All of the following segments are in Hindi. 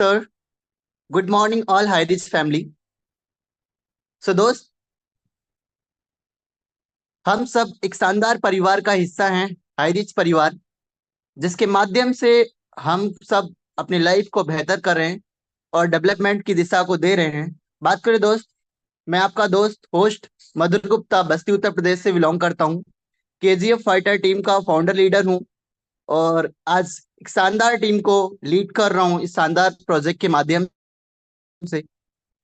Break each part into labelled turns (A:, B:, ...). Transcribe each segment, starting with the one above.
A: sir. Good morning, all Highridge family. So दोस्त, हम सब एक शानदार परिवार का हिस्सा हैं, हाईरिच परिवार, जिसके माध्यम से हम सब अपनी लाइफ को बेहतर कर रहे हैं और डेवलपमेंट की दिशा को दे रहे हैं। बात करें दोस्त, मैं आपका दोस्त होस्ट मधुर गुप्ता बस्ती उत्तर प्रदेश से बिलोंग करता हूँ। केजीएफ फाइटर टीम का फाउंडर लीडर हूँ और आज एक शानदार टीम को लीड कर रहा हूँ। इस शानदार प्रोजेक्ट के माध्यम से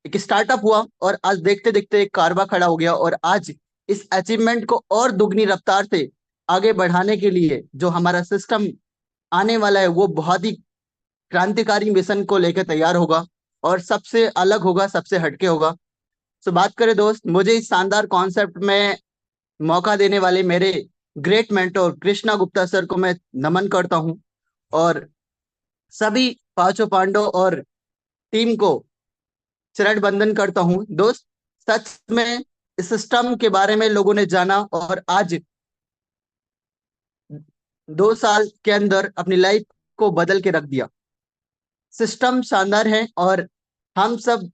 A: एक स्टार्टअप हुआ और आज देखते देखते एक कारवा खड़ा हो गया और आज इस अचीवमेंट को और दुगनी रफ्तार से आगे बढ़ाने के लिए जो हमारा सिस्टम आने वाला है वो बहुत ही क्रांतिकारी मिशन को लेकर तैयार होगा और सबसे अलग होगा, सबसे हटके होगा। तो बात करें दोस्त, मुझे इस शानदार कॉन्सेप्ट में मौका देने वाले मेरे great mentor Krishna Gupta sir को मैं नमन करता हूं और सभी पांचों पांडव और टीम को चरण बंदन करता हूं। दोस्त, सच में इस सिस्टम के बारे में लोगों ने जाना और आज 2 साल के अंदर अपनी लाइफ को बदल के रख दिया। सिस्टम शानदार है और हम सब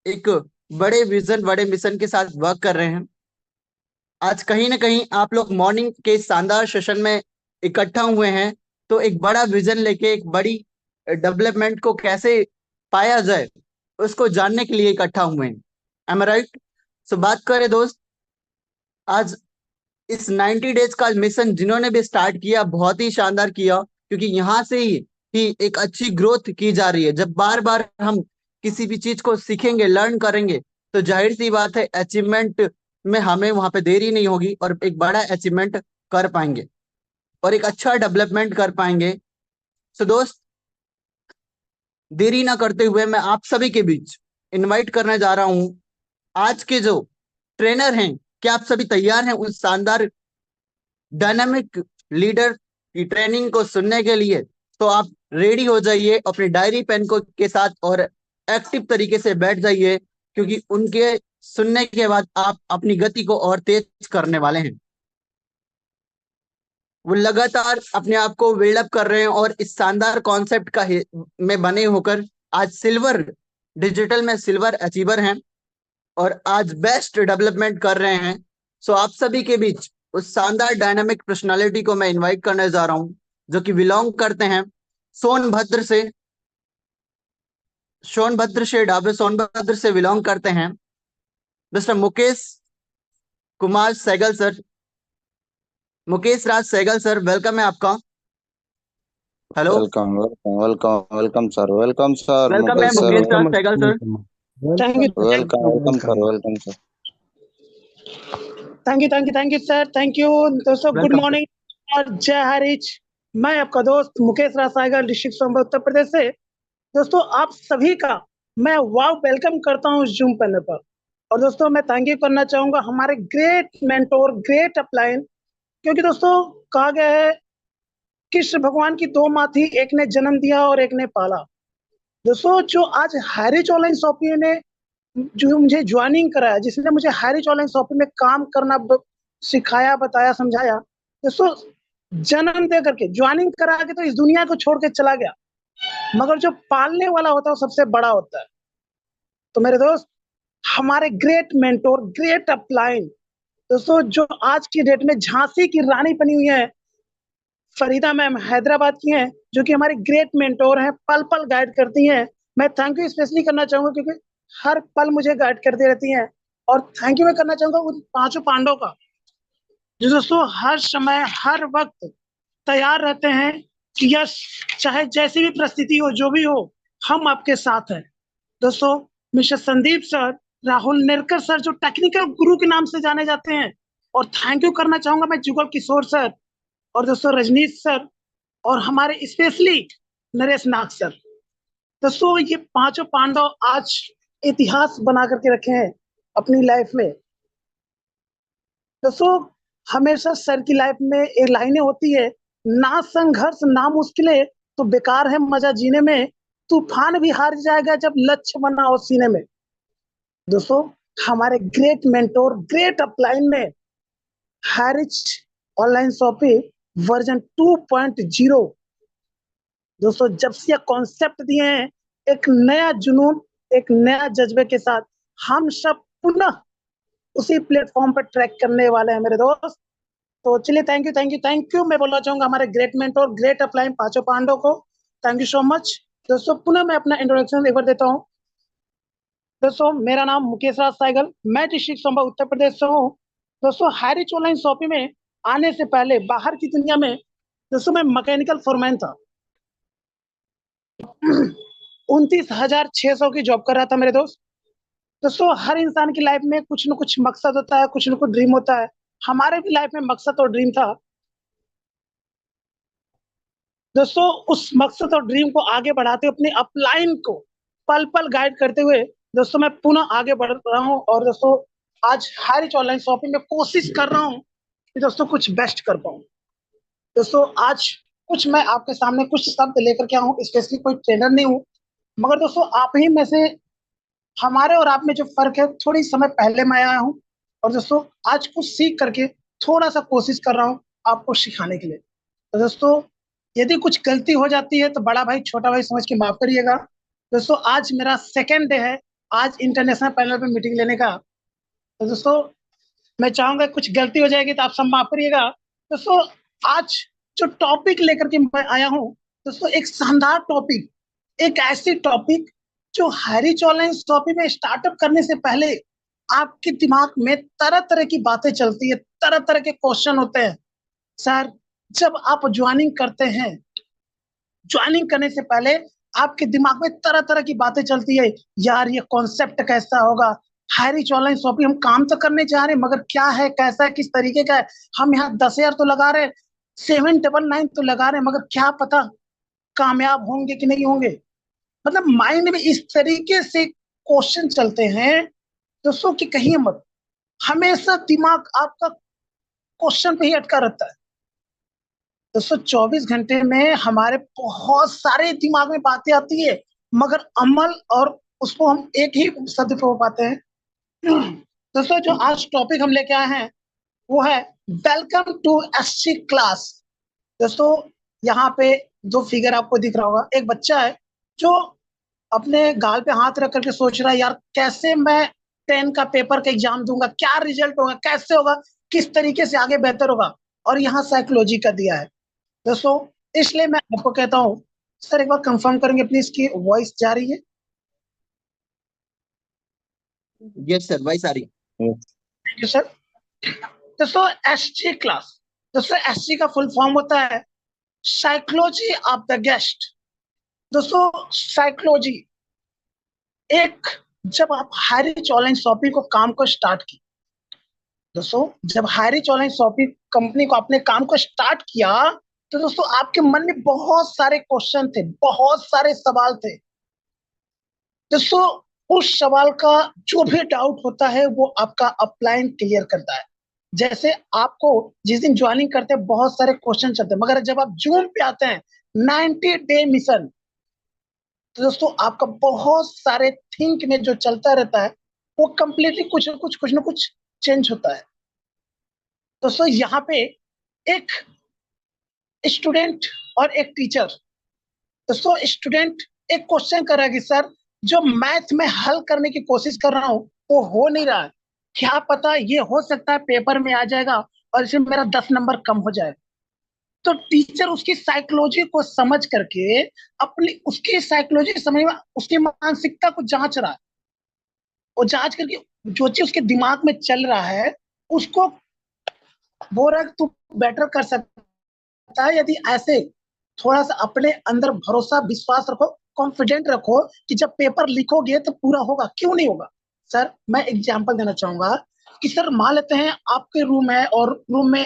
A: एक बड़े विजन, बड़े मिशन के साथ वर्क कर रहे हैं। आज कहीं ना कहीं आप लोग मॉर्निंग के शानदार सेशन में इकट्ठा हुए हैं तो एक बड़ा विजन लेके एक बड़ी डेवलपमेंट को कैसे पाया जाए उसको जानने के लिए इकट्ठा हुए हैं। एम आई राइट? सो बात करें दोस्त, आज इस 90 डेज का मिशन जिन्होंने भी स्टार्ट किया बहुत ही शानदार किया, क्योंकि यहाँ से ही एक अच्छी ग्रोथ की जा रही है। जब बार बार हम किसी भी चीज को सीखेंगे, लर्न करेंगे, तो जाहिर सी बात है अचीवमेंट में हमें वहां पे देरी नहीं होगी और एक बड़ा अचीवमेंट कर पाएंगे और एक अच्छा डेवलपमेंट कर पाएंगे। सो दोस्त, देरी ना करते हुए मैं आप सभी के बीच इनवाइट करने जा रहा हूं आज के जो ट्रेनर हैं। क्या आप सभी तैयार हैं उस शानदार डायनामिक लीडर की ट्रेनिंग को सुनने के लिए? तो आप रेडी हो जाइए अपनी डायरी पेन को के साथ और एक्टिव तरीके से बैठ जाइए, क्योंकि उनके सुनने के बाद आप अपनी गति को और तेज करने वाले हैं। वो लगातार अपने आप को बिल्डअप कर रहे हैं और इस शानदार कॉन्सेप्ट का में बने होकर आज सिल्वर, डिजिटल में सिल्वर अचीवर हैं और आज बेस्ट डेवलपमेंट कर रहे हैं। सो आप सभी के बीच उस शानदार डायनामिक पर्सनालिटी को मैं इनवाइट करने जा रहा हूं, जो कि बिलोंग करते हैं सोनभद्र से। सोनभद्र से बिलोंग करते हैं mister Mukesh Kumar Sehgal sir. Mukesh Raj Sehgal sir, welcome है आपका। Hello,
B: welcome welcome welcome welcome sir
A: welcome है
B: Mukesh sir.
A: Mukesh Raj Sehgal sir.
C: Thank you,
B: welcome sir.
C: thank you, sir. Thank you, दोस्तों. Good
A: welcome.
C: मॉर्निंग और जय हरीच. मैं आपका दोस्त मुकेश राज सागर, डिस्ट्रिक्ट सोनभद्र, उत्तर प्रदेश से. दोस्तों, आप सभी का मैं वाव वेलकम करता हूँ जूम पैनल पर. और दोस्तों, मैं थैंक यू करना चाहूंगा हमारे ग्रेट मेंटोर, ग्रेट अपलाइन, क्योंकि दोस्तों कहा गया है कृष्ण भगवान की 2 माँ थी, एक ने जन्म दिया और एक ने पाला. दोस्तों, जो आज हाईरिच ऑनलाइन शॉपिंग ने जो मुझे ज्वाइनिंग कराया, जिसने मुझे हाईरिच ऑनलाइन शॉपिंग में काम करना सिखाया, बताया, समझाया, दोस्तों जन्म दे करके ज्वाइनिंग करा के तो इस दुनिया को छोड़ के चला गया, मगर जो पालने वाला होता है वो सबसे बड़ा होता है. तो मेरे दोस्त, हमारे ग्रेट मेंटोर, ग्रेट अपलाइन, दोस्तों जो आज की डेट में झांसी की रानी बनी हुई है, फरीदा मैम हैदराबाद की हैं, जो कि हमारी ग्रेट मेंटोर हैं, पल पल गाइड करती हैं. मैं थैंक यू स्पेशली करना चाहूंगा क्योंकि हर पल मुझे गाइड करती रहती हैं. और थैंक यू मैं करना चाहूंगा उन 5 पांडव का, जो दोस्तों हर समय हर वक्त तैयार रहते हैं कि यस, चाहे जैसी भी परिस्थिति हो, जो भी हो, हम आपके साथ हैं. दोस्तों, mister Sandeep sir, Rahul Nerkar sir, जो टेक्निकल गुरु के नाम से जाने जाते हैं. और थैंक यू करना चाहूंगा मैं जुगल किशोर सर, और दोस्तों रजनीश सर, और हमारे स्पेशली नरेश नाग सर. दोस्तों, ये 5 पांडव आज इतिहास बना करके रखे हैं अपनी लाइफ में. दोस्तों, हमेशा सर की लाइफ में एक लाइनें होती है, ना संघर्ष ना मुश्किलें तो बेकार है मजा जीने में, तूफान भी हार जाएगा जब लक्ष्य बना हो सीने में. दोस्तों, हमारे ग्रेट मेंटोर, ग्रेट अपलाइन में हाईरिच ऑनलाइन शॉपिंग वर्जन 2.0, दोस्तों जब से ये कॉन्सेप्ट दिए हैं, एक नया जुनून, एक नया जज्बे के साथ हम सब पुनः उसी प्लेटफॉर्म पर ट्रैक करने वाले हैं मेरे दोस्त। तो चलिए, थैंक यू मैं बोलना चाहूंगा हमारे ग्रेट मेंटोर, ग्रेट अपलाइन पांचों पांडव को। थैंक यू सो मच दोस्तों। पुनः मैं अपना इंट्रोडक्शन एक बार देता हूँ। दोस्तों, मेरा नाम मुकेश राज साइगल, मैं डिस्ट्रिक्ट संभा उत्तर प्रदेश से हूँ। दोस्तों, हाईरिच ऑनलाइन शॉपिंग में आने से पहले बाहर की दुनिया में दोस्तों मैं मैकेनिकल फोरमैन था। 29,600 की जॉब कर रहा था मेरे दोस्त। दोस्तों, हर इंसान की लाइफ में कुछ न कुछ मकसद होता है, कुछ न कुछ ड्रीम होता है। हमारे भी लाइफ में मकसद और ड्रीम था दोस्तों। उस मकसद और ड्रीम को आगे बढ़ाते हुए अपने अपलाइन को पल पल गाइड करते हुए दोस्तों मैं पुनः आगे बढ़ रहा हूँ। और दोस्तों, आज हाईरिच ऑनलाइन शॉपिंग में कोशिश कर रहा हूँ कि दोस्तों कुछ बेस्ट कर पाऊँ। दोस्तों, आज कुछ मैं आपके सामने कुछ शब्द लेकर के आऊँ। स्पेशली कोई ट्रेनर नहीं हूँ, मगर दोस्तों आप ही में से हमारे और आप में जो फर्क है, थोड़ी समय पहले मैं आया हूँ। और दोस्तों आज कुछ सीख करके थोड़ा सा कोशिश कर रहा हूँ आपको सिखाने के लिए। तो दोस्तों, यदि कुछ गलती हो जाती है तो बड़ा भाई छोटा भाई समझ के माफ करिएगा। दोस्तों, आज मेरा सेकेंड डे है आज इंटरनेशनल पैनल पे मीटिंग लेने का। तो दोस्तों, मैं चाहूंगा कुछ गलती हो जाएगी तो आप सब माफ करिएगा। दोस्तों, आज जो टॉपिक लेकर के मैं आया हूँ दोस्तों, एक शानदार टॉपिक, एक ऐसी टॉपिक जो हाईरिच ऑनलाइन शॉपिंग में स्टार्टअप करने से पहले आपके दिमाग में तरह तरह की बातें चलती है, तरह तरह के क्वेश्चन होते हैं। सर, जब आप ज्वाइनिंग करते हैं, ज्वाइनिंग करने से पहले आपके दिमाग में तरह तरह की बातें चलती है। यार, ये कॉन्सेप्ट कैसा होगा, हाईरिच ऑनलाइन शॉपिंग हम काम तो करने जा रहे हैं, मगर क्या है, कैसा है, किस तरीके का है। हम यहाँ 10,000 तो लगा रहे हैं, 799 तो लगा रहे हैं, मगर क्या पता कामयाब होंगे कि नहीं होंगे। मतलब माइंड में इस तरीके से क्वेश्चन चलते हैं दोस्तों कि कहीं मत, हमेशा दिमाग आपका क्वेश्चन पे ही अटका रहता है। दोस्तों, 24 घंटे में हमारे बहुत सारे दिमाग में बातें आती है, मगर अमल और उसको हम एक ही शब्द पे हो पाते हैं। दोस्तों, जो आज टॉपिक हम लेके आए हैं वो है वेलकम टू एससी क्लास। दोस्तों, यहाँ पे जो फिगर आपको दिख रहा होगा, एक बच्चा है जो अपने गाल पे हाथ रख करके सोच रहा है, यार कैसे मैं 10 का पेपर का एग्जाम दूंगा, क्या रिजल्ट होगा, कैसे होगा, किस तरीके से आगे बेहतर होगा। और यहाँ साइकोलॉजी का दिया है दोस्तों। इसलिए मैं आपको कहता हूँ, सर एक बार कंफर्म करेंगे प्लीज की वॉइस जा रही है?
A: यस सर, वॉइस आ रही है।
C: Thank you sir. दोस्तों, एसजी क्लास, दोस्तों एसजी का फुल फॉर्म होता है साइकोलॉजी ऑफ द गेस्ट। दोस्तों, साइकोलॉजी एक, जब आप हाईरिच ऑनलाइन शॉपिंग को काम को स्टार्ट की दोस्तों, जब हाईरिच ऑनलाइन शॉपिंग कंपनी को अपने काम को स्टार्ट किया तो दोस्तों आपके मन में बहुत सारे क्वेश्चन थे, बहुत सारे सवाल थे दोस्तों। उस सवाल का जो भी डाउट होता है वो आपका अपलाइन क्लियर करता है। जैसे आपको जिस दिन ज्वाइनिंग करते हैं बहुत सारे क्वेश्चन चलते हैं, मगर जब आप जूम पे आते हैं 90 डे मिशन, तो दोस्तों आपका बहुत सारे थिंक में जो चलता रहता है वो कंप्लीटली कुछ ना कुछ चेंज होता है। दोस्तों, यहाँ पे एक स्टूडेंट और एक टीचर, दोस्तों स्टूडेंट एक क्वेश्चन कर रहा है कि सर जो मैथ में हल करने की कोशिश कर रहा हूँ वो हो नहीं रहा है, क्या पता ये हो सकता है पेपर में आ जाएगा और इसमें मेरा 10 नंबर कम हो जाए। तो टीचर उसकी साइकोलॉजी को समझ करके अपनी उसकी साइकोलॉजी समझ में उसकी मानसिकता को जांच रहा है, और जांच करके जो चीज उसके दिमाग में चल रहा है उसको बोल रहा है तू बेटर कर सकता है। यदि ऐसे थोड़ा सा अपने अंदर भरोसा विश्वास रखो, कॉन्फिडेंट रखो कि जब पेपर लिखोगे तो पूरा होगा, क्यों नहीं होगा। सर मैं एग्जांपल देना चाहूंगा कि सर मान लेते हैं आपके रूम है और रूम में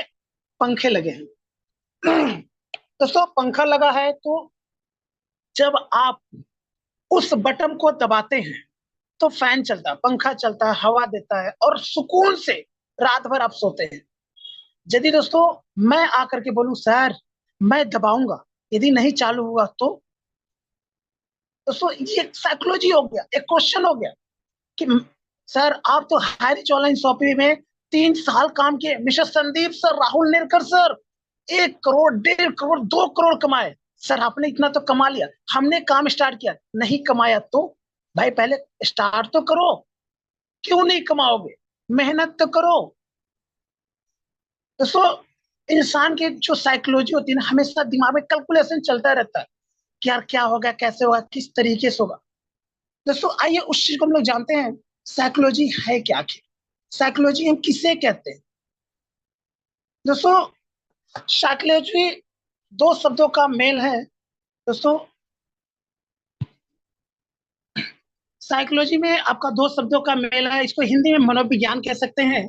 C: पंखे लगे हैं। दोस्तों, पंखा लगा है तो जब आप उस बटन को दबाते हैं तो फैन चलता है, पंखा चलता है, हवा देता है और सुकून से रात भर आप सोते हैं। यदि दोस्तों मैं आकर के बोलूं सर मैं दबाऊंगा, यदि नहीं चालू हुआ तो दोस्तों ये साइकोलॉजी हो गया, एक क्वेश्चन हो गया कि सर आप तो हाईरिच ऑनलाइन शॉपिंग में 3 साल काम किए, mister Sandeep sir, Rahul Nerkar sir 1 crore 1.5 crore 2 crore कमाए, सर आपने इतना तो कमा लिया, हमने काम स्टार्ट किया, नहीं कमाया तो भाई पहले स्टार्ट तो करो, क्यों नहीं कमाओगे, मेहनत तो करो। दोस्तों इंसान की जो साइकोलॉजी होती है ना, हमेशा दिमाग में कैलकुलेशन चलता रहता है कि यार क्या होगा, कैसे होगा, किस तरीके से होगा। दोस्तों आइए उस चीज को हम लोग जानते हैं, साइकोलॉजी है क्या आखिर, साइकोलॉजी हम किसे कहते हैं। दोस्तों साइकोलॉजी दो शब्दों का मेल है। दोस्तों साइकोलॉजी में आपका दो शब्दों का मेल है, इसको हिंदी में मनोविज्ञान कह सकते हैं।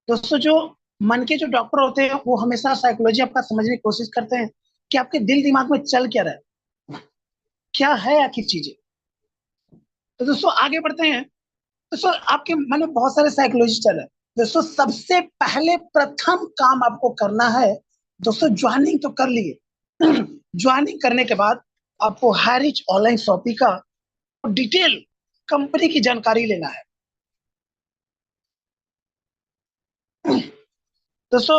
C: दोस्तों जो मन के जो डॉक्टर होते हैं वो हमेशा साइकोलॉजी आपका समझने की कोशिश करते हैं कि आपके दिल दिमाग में चल क्या रहा है, क्या है आखिर चीजें। तो दोस्तों आगे बढ़ते हैं। दोस्तों आपके मन में बहुत सारे साइकोलॉजी चल रहे हैं। दोस्तों सबसे पहले प्रथम काम आपको करना है, दोस्तों ज्वाइनिंग तो कर लिए ज्वाइनिंग करने के बाद आपको हाईरिच ऑनलाइन शॉपिंग का डिटेल कंपनी की जानकारी लेना है। दोस्तों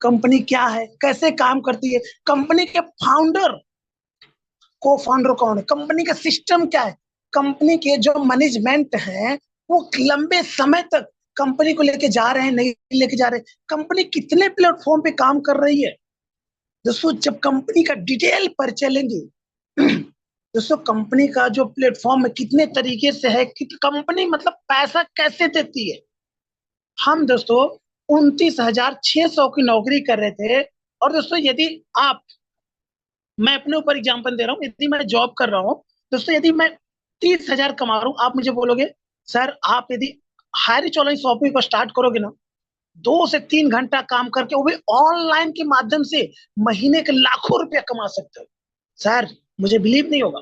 C: कंपनी क्या है, कैसे काम करती है, कंपनी के फाउंडर को फाउंडर कौन है, कंपनी का सिस्टम क्या है, कंपनी के जो मैनेजमेंट है वो लंबे समय तक कंपनी को लेके जा रहे हैं, नहीं लेके जा रहे, कंपनी कितने प्लेटफॉर्म पे काम कर रही है। दोस्तों जब कंपनी का डिटेल परिचय लेंगे दोस्तों कंपनी का जो प्लेटफॉर्म है कितने तरीके से है, कि कंपनी मतलब पैसा कैसे देती है। हम दोस्तों 29,600 की नौकरी कर रहे थे, और दोस्तों यदि आप, मैं अपने ऊपर एग्जाम्पल दे रहा हूँ, यदि मैं जॉब कर रहा हूँ दोस्तों, यदि मैं 30,000 कमा रहा हूँ, आप मुझे बोलोगे सर आप यदि हाईरिच ऑनलाइन शॉपिंग को स्टार्ट करोगे ना, 2 से 3 घंटा काम करके वो भी ऑनलाइन के माध्यम से महीने के लाखों रुपया कमा सकते हो। सर मुझे बिलीव नहीं होगा,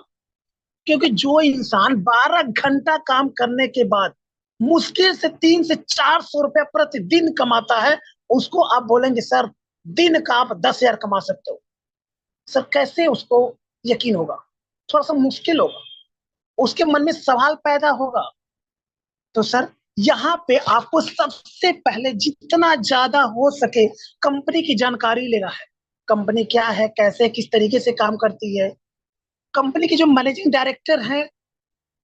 C: क्योंकि जो इंसान 12 घंटा काम करने के बाद मुश्किल से 300 से 400 रुपया प्रतिदिन कमाता है, उसको आप बोलेंगे सर दिन का आप 10,000 कमा सकते हो। सर कैसे उसको यकीन होगा, थोड़ा सा मुश्किल होगा, उसके मन में सवाल पैदा होगा। तो सर यहाँ पे आपको सबसे पहले जितना ज्यादा हो सके कंपनी की जानकारी लेना है, कंपनी क्या है, कैसे किस तरीके से काम करती है, कंपनी के जो मैनेजिंग डायरेक्टर हैं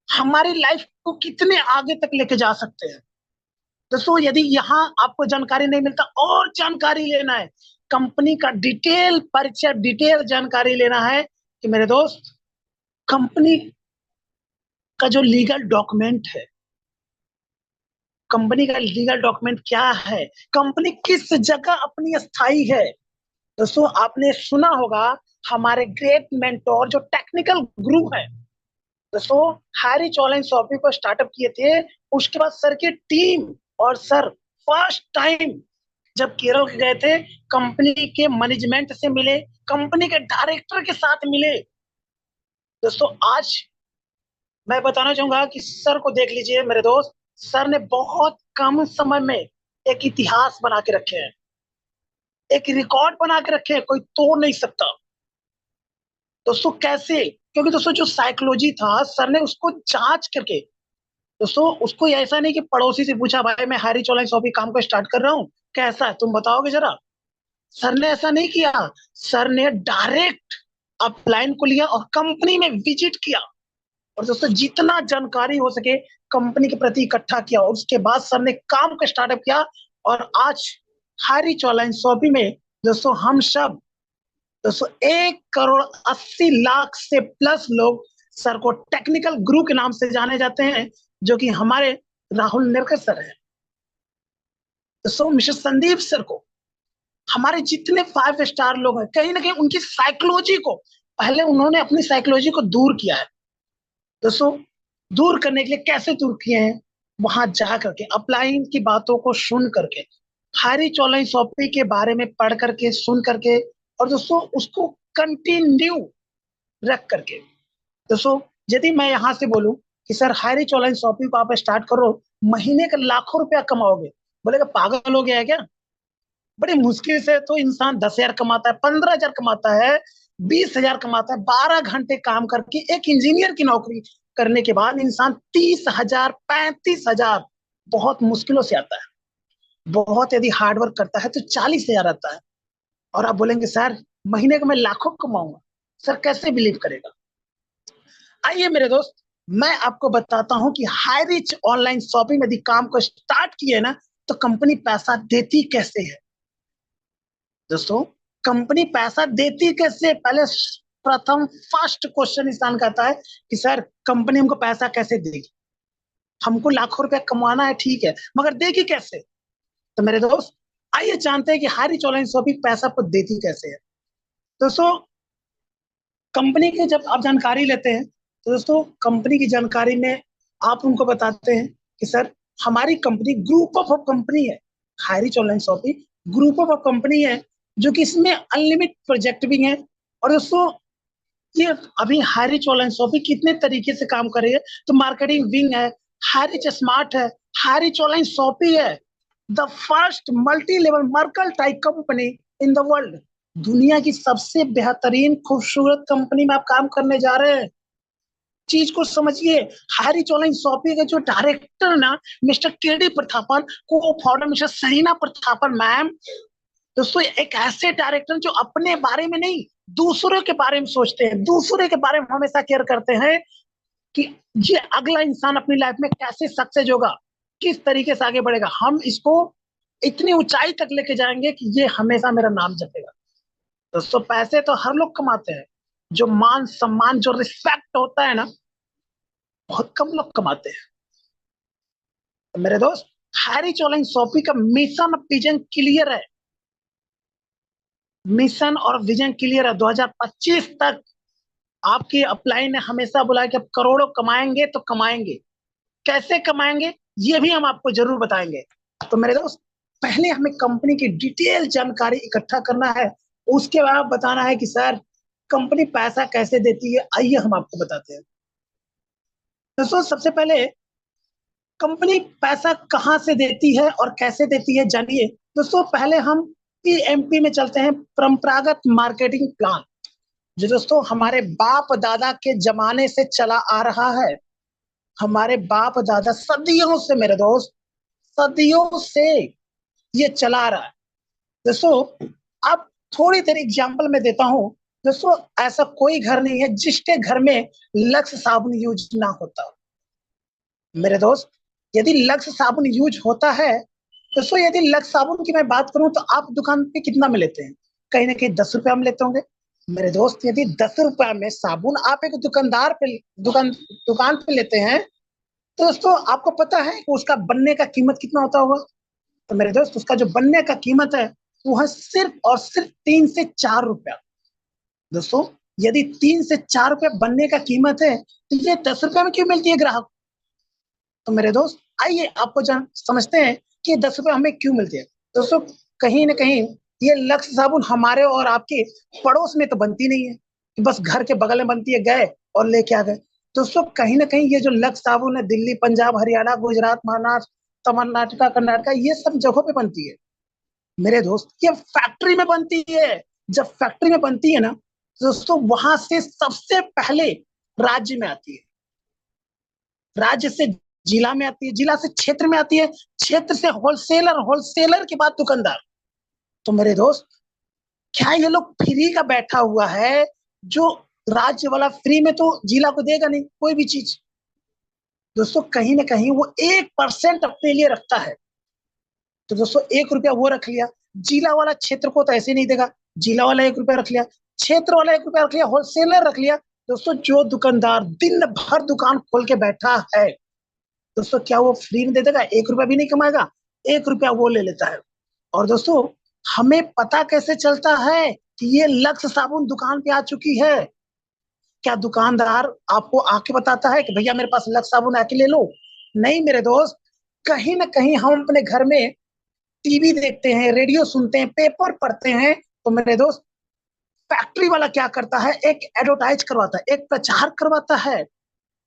C: हमारी लाइफ को कितने आगे तक लेके जा सकते हैं। दोस्तों यदि यहाँ आपको जानकारी नहीं मिलता, और जानकारी लेना है, कंपनी का डिटेल परिचय, डिटेल जानकारी लेना है कि मेरे दोस्त कंपनी का जो लीगल डॉक्यूमेंट है, कंपनी का लीगल डॉक्यूमेंट क्या है, कंपनी किस जगह अपनी स्थायी है। दोस्तों आपने सुना होगा हमारे ग्रेट मेंटोर जो टेक्निकल गुरु है, दोस्तों हाईरिच ऑनलाइन शॉपिंग को स्टार्टअप किए थे, उसके बाद सर की टीम और सर फर्स्ट टाइम जब केरल गए थे, कंपनी के मैनेजमेंट से मिले, कंपनी के डायरेक्टर के साथ मिले। दोस्तों आज मैं बताना चाहूंगा कि सर को देख लीजिए मेरे दोस्त, सर ने बहुत कम समय में एक इतिहास बना के रखे हैं, एक रिकॉर्ड बना के रखे हैं, कोई तोड़ नहीं सकता। दोस्तों कैसे, क्योंकि दोस्तों जो साइकोलॉजी था सर ने उसको जांच करके, दोस्तों उसको ऐसा नहीं कि पड़ोसी से पूछा भाई मैं हाईरिच ऑनलाइन शॉपिंग काम को स्टार्ट कर रहा हूँ, कैसा है तुम बताओगे जरा। सर ने ऐसा नहीं किया, सर ने डायरेक्ट अपलाइन को लिया और कंपनी में विजिट किया, और दोस्तों जितना जानकारी हो सके कंपनी के प्रति इकट्ठा किया, और उसके बाद सर ने काम का स्टार्टअप किया। और आज हाईरिच ऑनलाइन शॉपिंग में दोस्तों हम सब दोस्तों 1,80,00,000 से प्लस लोग सर को टेक्निकल गुरु के नाम से जाने जाते हैं, जो कि हमारे राहुल नेरकर सर हैं। दोस्तों मिस्टर संदीप सर को, हमारे जितने 5 स्टार लोग हैं, कहीं ना कहीं उनकी साइकोलॉजी को, पहले उन्होंने अपनी साइकोलॉजी को दूर किया है। दोस्तों दूर करने के लिए कैसे दूर किए हैं, वहां जा करके अपलाइन की बातों को सुन करके, हाईरिच ऑनलाइन शॉपिंग के बारे में पढ़ करके, सुन करके, और दोस्तों उसको कंटिन्यू रख करके। दोस्तों यदि मैं यहाँ से बोलूं कि सर हाईरिच ऑनलाइन शॉपिंग को आप स्टार्ट करो, महीने का लाखों रुपया कमाओगे, बोलेगा पागल हो गया है क्या। बड़ी मुश्किल से तो इंसान 10,000 कमाता है, 15,000 कमाता है, 20,000 कमाता है, 12 घंटे काम करके एक इंजीनियर की नौकरी करने के बाद इंसान 30,000 35,000 बहुत मुश्किलों से आता है, बहुत यदि हार्डवर्क करता है तो 40,000 आता है। और आप बोलेंगे सर महीने का मैं लाखों कमाऊंगा, सर कैसे बिलीव करेगा? आइए मेरे दोस्त, मैं आपको बताता हूं कि हाई रिच ऑनलाइन शॉपिंग यदि काम को स्टार्ट किए ना तो कंपनी पैसा देती कैसे है। दोस्तों, कंपनी पैसा देती कैसे, पहले प्रथम फर्स्ट क्वेश्चन इंसान कहता है कि सर कंपनी हमको पैसा कैसे देगी? हमको लाखों रुपया कमाना है, ठीक है, मगर देगी कैसे? तो मेरे दोस्त आइए जानते हैं कि हाई रिच ऑनलाइन शॉपिंग पैसा आपको देती कैसे है। दोस्तों, कंपनी की जब आप जानकारी लेते हैं तो दोस्तों कंपनी की जानकारी में आप उनको बताते हैं कि सर हमारी कंपनी ग्रुप ऑफ कंपनी है। High reach online shopping group of company है जो कि इसमें अनलिमिटेड प्रोजेक्ट भी है। और दोस्तों ये अभी हाई रिच ऑनलाइन शॉपिंग कितने तरीके से काम कर रही है, तो मार्केटिंग विंग है, हाई रिच स्मार्ट है, हाई रिच ऑनलाइन शॉपिंग है, the first multi level Merkel type company in the world. दुनिया की सबसे बेहतरीन खूबसूरत कंपनी में आप काम करने जा रहे हैं। चीज को समझिए, हाई रिच ऑनलाइन शॉपिंग के जो डायरेक्टर ना मिस्टर केडी प्रथापन, को founder mister Serena Prathapan ma'am. दोस्तों एक ऐसे डायरेक्टर जो अपने बारे में नहीं दूसरों के बारे में सोचते हैं, दूसरे के बारे में हमेशा केयर करते हैं कि ये अगला इंसान अपनी लाइफ में कैसे सक्सेस होगा, किस तरीके से आगे बढ़ेगा, हम इसको इतनी ऊंचाई तक लेके जाएंगे कि ये हमेशा मेरा नाम जपेगा। दोस्तों पैसे तो हर लोग कमाते हैं, जो मान सम्मान जो रिस्पेक्ट होता है ना बहुत कम लोग कमाते हैं। तो मेरे दोस्त हाई रिच ऑनलाइन शॉपिंग का मिशन विजन क्लियर है, मिशन और विजन क्लियर है। 2025 तक आपकी अपलाइन ने हमेशा बोला कि आप करोड़ों कमाएंगे तो कमाएंगे, कैसे कमाएंगे ये भी हम आपको जरूर बताएंगे। तो मेरे दोस्त पहले हमें कंपनी की डिटेल जानकारी इकट्ठा करना है, उसके बाद बताना है कि सर कंपनी पैसा कैसे देती है। आइए हम आपको बताते हैं। दोस्तों सबसे पहले कंपनी पैसा कहां से देती है और कैसे देती है जानिए। दोस्तों पहले हम पीएमपी में चलते हैं, परंपरागत मार्केटिंग प्लान, जो दोस्तों हमारे बाप दादा के जमाने से चला आ रहा है। हमारे बाप दादा सदियों से मेरे दोस्त, सदियों से ये चला रहा है। दोस्तों अब थोड़ी देर एग्जाम्पल में देता हूं। दोस्तों ऐसा कोई घर नहीं है जिसके घर में लक्स साबुन यूज ना होता। मेरे दोस्त यदि लक्स साबुन यूज होता है, दोस्तों यदि लक्स साबुन की मैं बात करूं तो आप दुकान पे कितना में लेते हैं? कहीं ना कहीं 10 रुपया में लेते होंगे। मेरे दोस्त यदि 10 रुपया में साबुन आप एक दुकानदार पे दुकान पे लेते हैं तो दोस्तों आपको पता है कि उसका बनने का कीमत कितना होता होगा? तो मेरे दोस्त उसका जो बनने का कीमत है वो है सिर्फ और सिर्फ 3 से 4 रुपया। दोस्तों यदि 3 से 4 रुपया बनने का कीमत है तो ये 10 रुपया में क्यों मिलती है ग्राहक? तो मेरे दोस्त आइए आपको जान समझते हैं कि 10 रुपये हमें क्यों मिलते हैं। दोस्तों कहीं ना कहीं ये लक्स साबुन हमारे और आपके पड़ोस में तो बनती नहीं है कि बस घर के बगल में बनती है, गए और लेके आ गए। दोस्तों कहीं ना कहीं ये जो लक्स साबुन है दिल्ली, पंजाब, हरियाणा, गुजरात, महाराष्ट्र, तमिलनाडु, कर्नाटक ये सब जगहों पे बनती है। मेरे दोस्त ये फैक्ट्री में बनती है। जब फैक्ट्री में बनती है ना दोस्तों वहां से सबसे पहले राज्य में आती है, राज्य से जिला में आती है, जिला से क्षेत्र में आती है, क्षेत्र से होलसेलर, होलसेलर के बाद दुकानदार। तो मेरे दोस्त क्या ये लोग फ्री का बैठा हुआ है? जो राज्य वाला फ्री में तो जिला को देगा नहीं कोई भी चीज। दोस्तों कहीं ना कहीं वो 1% अपने लिए रखता है। तो दोस्तों 1 रुपया वो रख लिया, जिला वाला क्षेत्र को तो ऐसे नहीं देगा, जिला वाला 1 रुपया रख लिया, क्षेत्र वाला 1 रुपया रख लिया, होलसेलर रख लिया। दोस्तों जो दुकानदार दिन भर दुकान खोल के बैठा है दोस्तों क्या वो फ्री में दे देगा? 1 रुपया भी नहीं कमाएगा, 1 रुपया वो ले लेता है। और दोस्तों हमें पता कैसे चलता है कि ये लक्स साबुन दुकान पे आ चुकी है? क्या दुकानदार आपको आके बताता है कि भैया मेरे पास लक्स साबुन आके ले लो? नहीं मेरे दोस्त, कहीं ना कहीं हम अपने घर में टीवी देखते हैं, रेडियो सुनते हैं, पेपर पढ़ते हैं। तो मेरे दोस्त फैक्ट्री वाला क्या करता है? एक एडवर्टाइज करवाता है, एक प्रचार करवाता है।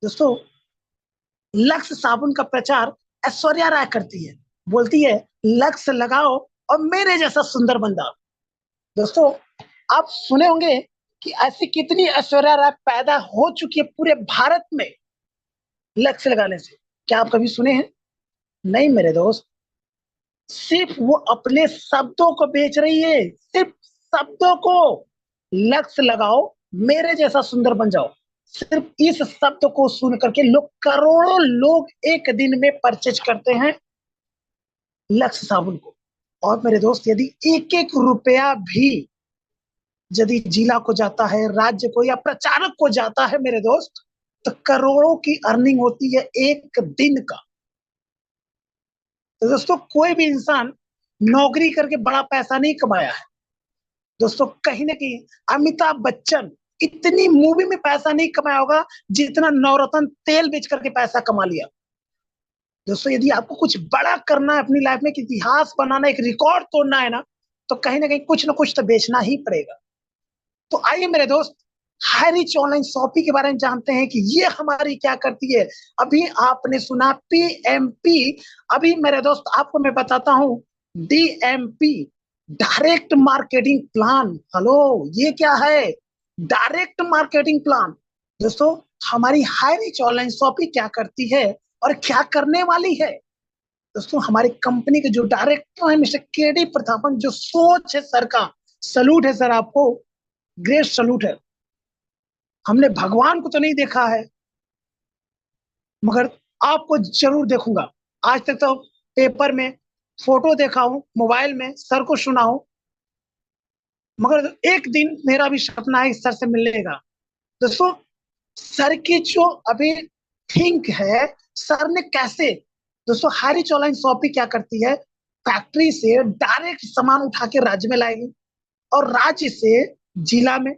C: दोस्तों लक्स साबुन का प्रचार ऐश्वर्या राय करती है, बोलती है लक्स लगाओ और मेरे जैसा सुंदर बन जाओ। दोस्तों आप सुने होंगे कि ऐसी कितनी ऐश्वर्या राय पैदा हो चुकी है पूरे भारत में लक्स लगाने से। क्या आप कभी सुने हैं? नहीं मेरे दोस्त, सिर्फ वो अपने शब्दों को बेच रही है, सिर्फ शब्दों को। लक्स लगाओ मेरे जैसा सुंदर बन जाओ। सिर्फ इस शब्द को सुन करके लोग, करोड़ों लोग एक दिन में परचेज करते हैं लक्स साबुन को। और मेरे दोस्त, यदि एक एक रुपया भी यदि जिला को जाता है, राज्य को या प्रचारक को जाता है मेरे दोस्त, तो करोड़ों की अर्निंग होती है एक दिन का। तो दोस्तों, कोई भी इंसान नौकरी करके बड़ा पैसा नहीं कमाया है दोस्तों। कहीं ना कहीं अमिताभ बच्चन इतनी मूवी में पैसा नहीं कमाया होगा जितना नवरत्न तेल बेच करके पैसा कमा लिया। दोस्तों, यदि आपको कुछ बड़ा करना है अपनी लाइफ में, कि इतिहास बनाना, एक रिकॉर्ड तोड़ना है ना, तो कहीं ना कहीं कुछ ना कुछ तो बेचना ही पड़ेगा। तो आइए मेरे दोस्त, हाईरिच ऑनलाइन शॉपिंग के बारे में जानते हैं कि ये हमारी क्या करती है। अभी आपने सुना पीएमपी, अभी मेरे दोस्त आपको मैं बताता हूँ DMP, direct marketing plan. Hello, ये क्या है? Direct marketing plan. दोस्तों, हमारी हाईरिच ऑनलाइन शॉपिंग क्या करती है और क्या करने वाली है? दोस्तों, हमारी कंपनी के जो डायरेक्टर है मिस्टर केडी प्रतापन, जो सोच है सर का, सलूट है सर आपको, ग्रेट सलूट है। हमने भगवान को तो नहीं देखा है, मगर आपको जरूर देखूंगा। आज तक तो पेपर में फोटो देखा हूं, मोबाइल में सर को सुना हूं, मगर एक दिन मेरा भी सपना है इस सर से मिलने का। दोस्तों, सर की जो अभी थिंक है, सर ने कैसे, दोस्तों हाईरिच ऑनलाइन शॉपिंग क्या करती है, फैक्ट्री से डायरेक्ट सामान उठा के राज्य में लाएगी, और राज्य से जिला में,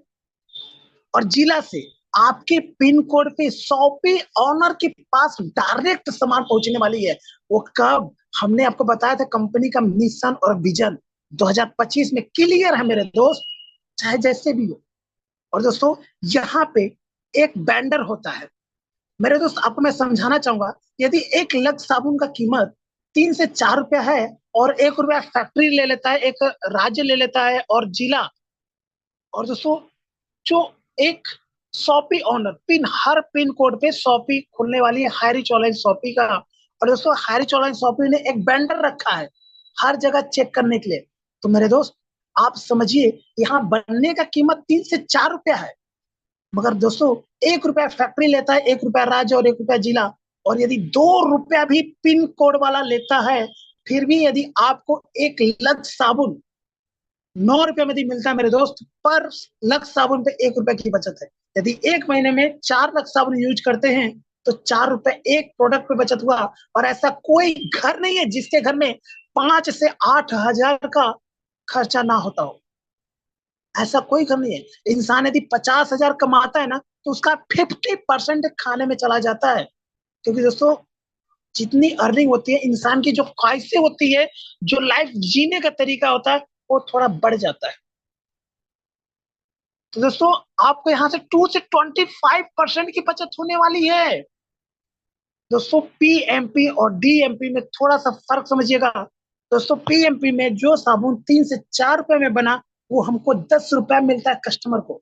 C: और जिला से आपके पिन कोड पे शॉपिंग ऑनर के पास डायरेक्ट सामान पहुंचने वाली है। वो कब? हमने आपको बताया था कंपनी का मिशन और विजन 2025 में क्लियर है मेरे दोस्त, चाहे जैसे भी हो। और दोस्तों, यहाँ पे एक बैंडर होता है मेरे दोस्त, आपको मैं समझाना चाहूंगा। यदि एक लक्स साबुन का कीमत 3 से 4 रुपया है, और 1 रुपया फैक्ट्री ले लेता है, एक राज्य ले लेता है, और जिला, और दोस्तों जो एक शॉपी ऑनर, पिन, हर पिन कोड पे शॉपी खुलने वाली है हाईरिच ऑनलाइन शॉपी का। और दोस्तों, हाईरिच ऑनलाइन शॉपी ने एक बैंडर रखा है हर जगह चेक करने के लिए। तो मेरे दोस्त, आप समझिए, यहाँ बनने का कीमत 3 से 4 रुपया है, मगर दोस्तों 1 रुपया फैक्ट्री लेता है, 1 रुपया राज्य और 1 रुपया जिला। और यदि 2 रुपया भी पिन कोड वाला लेता है, फिर भी यदि आपको एक लक्स साबुन 9 रुपये में मिलता है मेरे दोस्त, पर लक्स साबुन पे 1 रुपए की बचत है। यदि एक महीने में 4 लक्स साबुन यूज करते हैं, तो 4 रुपए एक प्रोडक्ट पे बचत हुआ। और ऐसा कोई घर नहीं है जिसके घर में 5 से 8 हजार का खर्चा ना होता हो। ऐसा कोई घर नहीं है। इंसान यदि 50 हजार कमाता है ना, तो उसका 50% खाने में चला जाता है। क्योंकि दोस्तों, जितनी अर्निंग होती है, इंसान की जो ख्वाहिशें होती है, जो लाइफ जीने का तरीका होता है, वो थोड़ा बढ़ जाता है। तो दोस्तों, आपको यहाँ से 2 से 25% की बचत होने वाली है। दोस्तों, पीएमपी और डीएमपी में थोड़ा सा फर्क समझिएगा। दोस्तों, पीएमपी में जो साबुन 3 से 4 रुपए में बना, वो हमको 10 रुपया मिलता है कस्टमर को।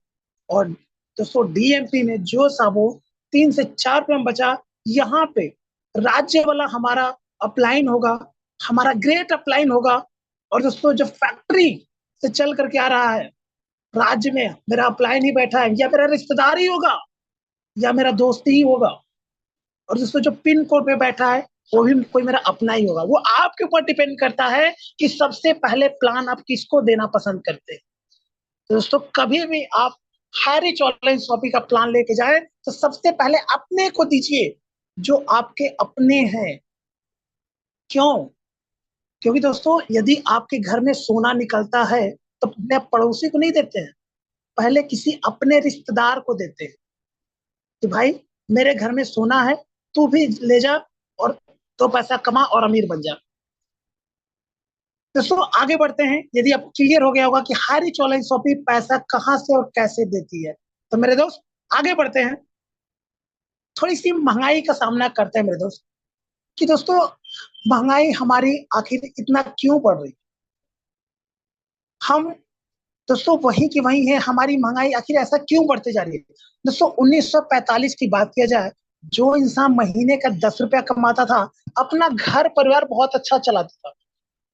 C: और दोस्तों, डीएमपी में जो साबुन 3 से 4 रुपए में बचा, यहाँ पे राज्य वाला हमारा अपलाइन होगा, हमारा ग्रेट अपलाइन होगा। और दोस्तों, जो फैक्ट्री से चल करके आ रहा है, राज्य में मेरा अपलाइन ही बैठा है, या मेरा रिश्तेदार ही होगा, या मेरा दोस्त ही होगा। और दोस्तों, जो पिन कोड पे बैठा है, वो भी कोई मेरा अपना ही होगा। वो आपके ऊपर डिपेंड करता है कि सबसे पहले प्लान आप किसको देना पसंद करते हैं। तो दोस्तों, कभी भी आप हाईरिच ऑनलाइन शॉपिंग का प्लान लेके जाए, तो सबसे पहले अपने को दीजिए, जो आपके अपने हैं। क्यों? क्योंकि दोस्तों, यदि आपके घर में सोना निकलता है, तो अपने पड़ोसी को नहीं देते हैं, पहले किसी अपने रिश्तेदार को देते हैं कि भाई, मेरे घर में सोना है, तू भी ले जा, और तो पैसा कमा और अमीर बन जा। दोस्तों, आगे बढ़ते हैं। यदि आपको क्लियर हो गया होगा कि हाईरिच ऑनलाइन शॉपिंग पैसा कहां से और कैसे देती है, तो मेरे दोस्त आगे बढ़ते हैं। थोड़ी सी महंगाई का सामना करते हैं मेरे दोस्त, कि दोस्तों महंगाई हमारी आखिर इतना क्यों बढ़ रही। हम दोस्तों वही की वही है, हमारी महंगाई आखिर ऐसा क्यों बढ़ते जा रही है। दोस्तों, 1945 की बात किया जाए, जो इंसान महीने का 10 रुपया कमाता था, अपना घर परिवार बहुत अच्छा चलाता था।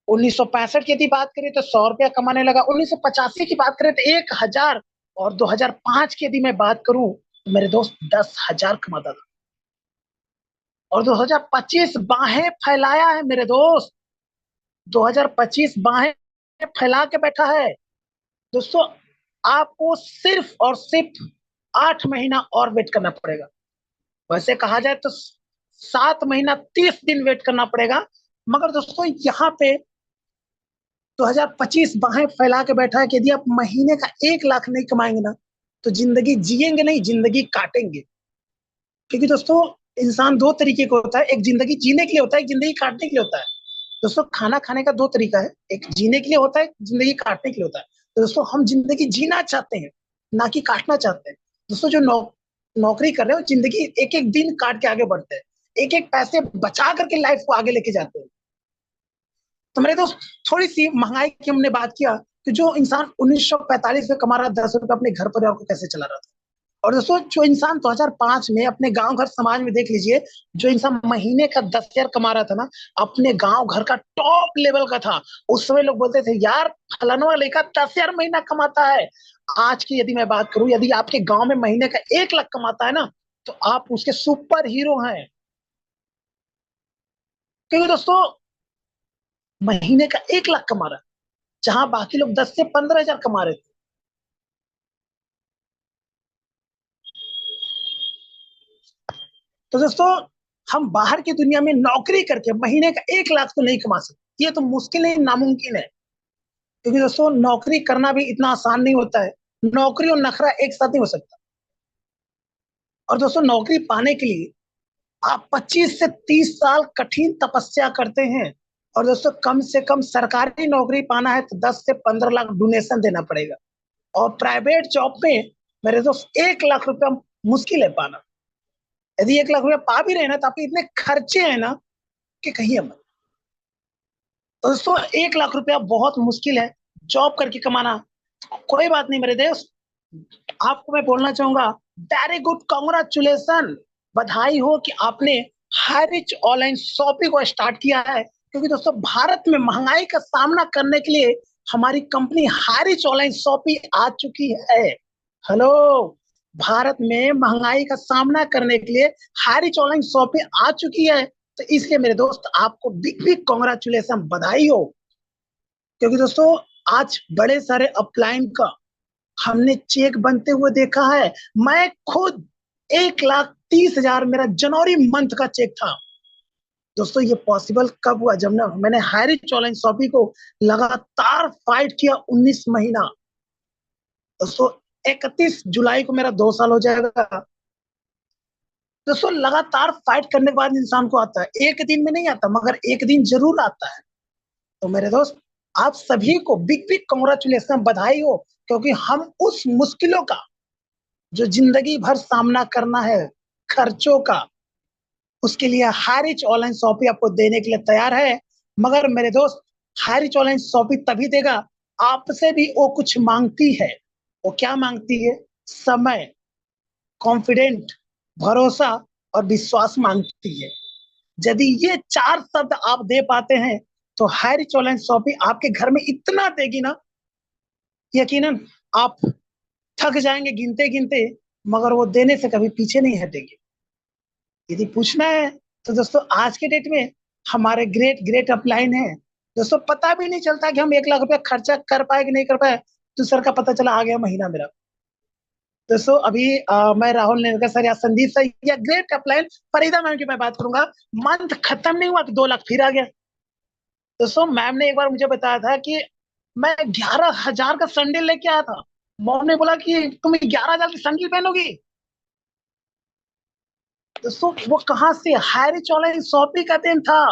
C: 1965 की यदि बात करें तो 100 रुपया कमाने लगा। 1985 की बात करें तो 1000 और 2005 की यदि मैं बात करूं तो मेरे दोस्त 10,000 कमाता था। और 2025 बाहें फैलाया है मेरे दोस्त, 2025 बाहें फैला के बैठा है। दोस्तों आपको सिर्फ और सिर्फ 8 महीना और वेट करना पड़ेगा। वैसे कहा जाए तो 7 महीना 30 दिन वेट करना पड़ेगा, मगर दोस्तों यहाँ पे 2025 बाहें फैला के बैठा है कि यदि आप महीने का 1 लाख नहीं कमाएंगे ना तो जिंदगी जिएंगे नहीं, जिंदगी काटेंगे। क्योंकि दोस्तों इंसान दो तरीके का होता है, एक जिंदगी जीने के लिए होता है, एक जिंदगी काटने के लिए होता है। दोस्तों खाना खाने का दो तरीका है, एक जीने के लिए होता है, जिंदगी काटने के लिए होता है। तो दोस्तों हम जिंदगी जीना चाहते हैं, ना कि काटना चाहते हैं। दोस्तों जो नौकरी कर रहे हो, जिंदगी एक एक दिन काट के आगे बढ़ते हैं, एक एक पैसे बचा करके लाइफ को आगे लेके जाते हैं। तो मेरे दोस्त थोड़ी सी महंगाई की हमने बात किया कि जो इंसान 1945 में कमा रहा 10 रुपए अपने घर परिवार को कैसे चला रहा था। और दोस्तों जो इंसान 2005 में अपने गांव घर समाज में देख लीजिए, जो इंसान महीने का 10,000 कमा रहा था ना, अपने गांव घर का टॉप लेवल का था। उस समय लोग बोलते थे यार फलाना लड़का 10,000 महीना कमाता है। आज की यदि मैं बात करूं, यदि आपके गांव में महीने का 1 लाख कमाता है ना तो आप उसके सुपर हीरो हैं। क्योंकि दोस्तों महीने का 1 लाख कमा रहा है, जहां बाकी लोग 10 से 15,000 कमा रहे थे। तो दोस्तों हम बाहर की दुनिया में नौकरी करके महीने का 1 लाख तो नहीं कमा सकते, ये तो मुश्किल है, नामुमकिन है। क्योंकि दोस्तों नौकरी करना भी इतना आसान नहीं होता है, नौकरी और नखरा एक साथ नहीं हो सकता। और दोस्तों नौकरी पाने के लिए आप 25 से 30 साल कठिन तपस्या करते हैं। और दोस्तों कम से कम सरकारी नौकरी पाना है तो 10 से 15 लाख डोनेशन देना पड़ेगा। और प्राइवेट जॉब में मेरे दोस्त 1 लाख रुपया मुश्किल है पाना। यदि 1 लाख रुपया पा भी रहे ना तो आपके इतने खर्चे हैं ना कि कहीं मत। तो दोस्तों 1 लाख रुपया बहुत मुश्किल है जॉब करके कमाना। कोई बात नहीं मेरे दोस्त, आपको मैं बोलना चाहूंगा वेरी गुड, कॉन्ग्रेचुलेशन, बधाई हो कि आपने हाई रिच ऑनलाइन शॉपिंग को स्टार्ट किया है। क्योंकि दोस्तों भारत में महंगाई का सामना करने के लिए हमारी company high reach online shopping आ चुकी है। हेलो, भारत में महंगाई का सामना करने के लिए हाई रिच ऑनलाइन शॉपिंग आ चुकी है। तो इसलिए मेरे दोस्त आपको बिग बिग कॉन्ग्रेचुलेशन, बधाई हो। क्योंकि दोस्तों आज बड़े सारे अपलाइन का हमने चेक बनते हुए देखा है। मैं खुद 1,30,000 मेरा जनवरी मंथ का चेक था। दोस्तों ये पॉसिबल कब हुआ? जब ना मैंने हाई रिच ऑनलाइन शॉपिंग को लगातार फाइट किया 19 महीना। दोस्तों 31 जुलाई को मेरा 2 साल हो जाएगा। दोस्तों लगातार फाइट करने के बाद इंसान को आता है, एक दिन में नहीं आता मगर एक दिन जरूर आता है। तो मेरे दोस्त आप सभी को बिग बिग कॉन्ग्रेचुलेशन, बधाई हो। क्योंकि हम उस मुश्किलों का जो जिंदगी भर सामना करना है, खर्चों का, उसके लिए हाई रिच ऑनलाइन शॉपिंग आपको देने के लिए तैयार है। मगर मेरे दोस्त हाई रिच ऑनलाइन शॉपिंग तभी देगा, आपसे भी वो कुछ मांगती है। वो क्या मांगती है? समय, कॉन्फिडेंट, भरोसा और विश्वास मांगती है। यदि ये 4 शब्द आप दे पाते हैं तो हाई रिच ऑनलाइन शॉपिंग आपके घर में इतना देगी ना, यकीनन आप थक जाएंगे गिनते गिनते, मगर वो देने से कभी पीछे नहीं हटेंगे। यदि पूछना है तो दोस्तों आज के डेट में हमारे ग्रेट ग्रेट अपलाइन है। दोस्तों पता भी नहीं चलता कि हम 1 लाख रुपया खर्चा कर पाए कि नहीं कर पाए, दूसर का पता चला आ गया महीना मेरा। दोस्तों अभी मैं राहुल नेरकर सर या संदीप सर या ग्रेट अपलाइन फरीदा मैम की मैं बात करूंगा, मंथ खत्म नहीं हुआ कि 2 लाख फिर आ गया। दोस्तों मैम ने एक बार मुझे बताया था कि मैं 11,000 का सैंडल लेके आया था। मॉम ने बोला कि तुम 11,000 की सैंडल पहनोगी? दोस्तों वो कहां से? हाई रिच ऑनलाइन शॉपिंग का दिन था।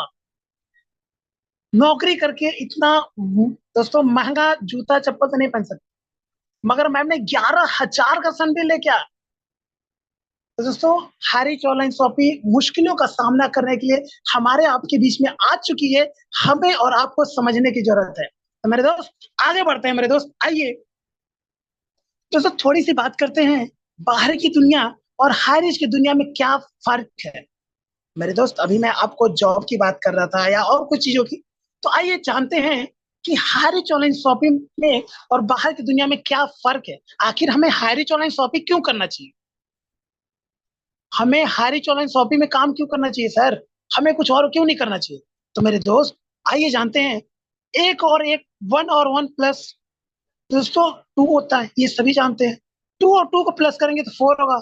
C: नौकरी करके इतना दोस्तों महंगा जूता चप्पल तो नहीं पहन सकते, मगर मैम ने 11,000 का सैंडल लेके आया। तो दोस्तों हाई रिच ऑनलाइन शॉपिंग मुश्किलों का सामना करने के लिए हमारे आपके बीच में आ चुकी है। हमें और आपको समझने की जरूरत है। तो मेरे दोस्त आगे बढ़ते हैं। मेरे दोस्त आइए दोस्तों थोड़ी सी बात करते हैं बाहर की दुनिया और हाई रिच की दुनिया में क्या फर्क है। मेरे दोस्त अभी मैं आपको जॉब की बात कर रहा था या और कुछ चीजों की, तो आइए जानते हैं कि हाई रिच ऑनलाइन शॉपिंग में और बाहर की दुनिया में क्या फर्क है। आखिर हमें हाई रिच ऑनलाइन शॉपिंग क्यों करना चाहिए, हमें हाई रिच ऑनलाइन शॉपिंग में काम क्यों करना चाहिए सर, हमें कुछ और क्यों नहीं करना चाहिए। तो मेरे दोस्त आइए जानते हैं। एक और एक, वन और वन प्लस दोस्तों टू होता है, ये सभी जानते हैं। टू और टू को प्लस करेंगे तो फोर होगा।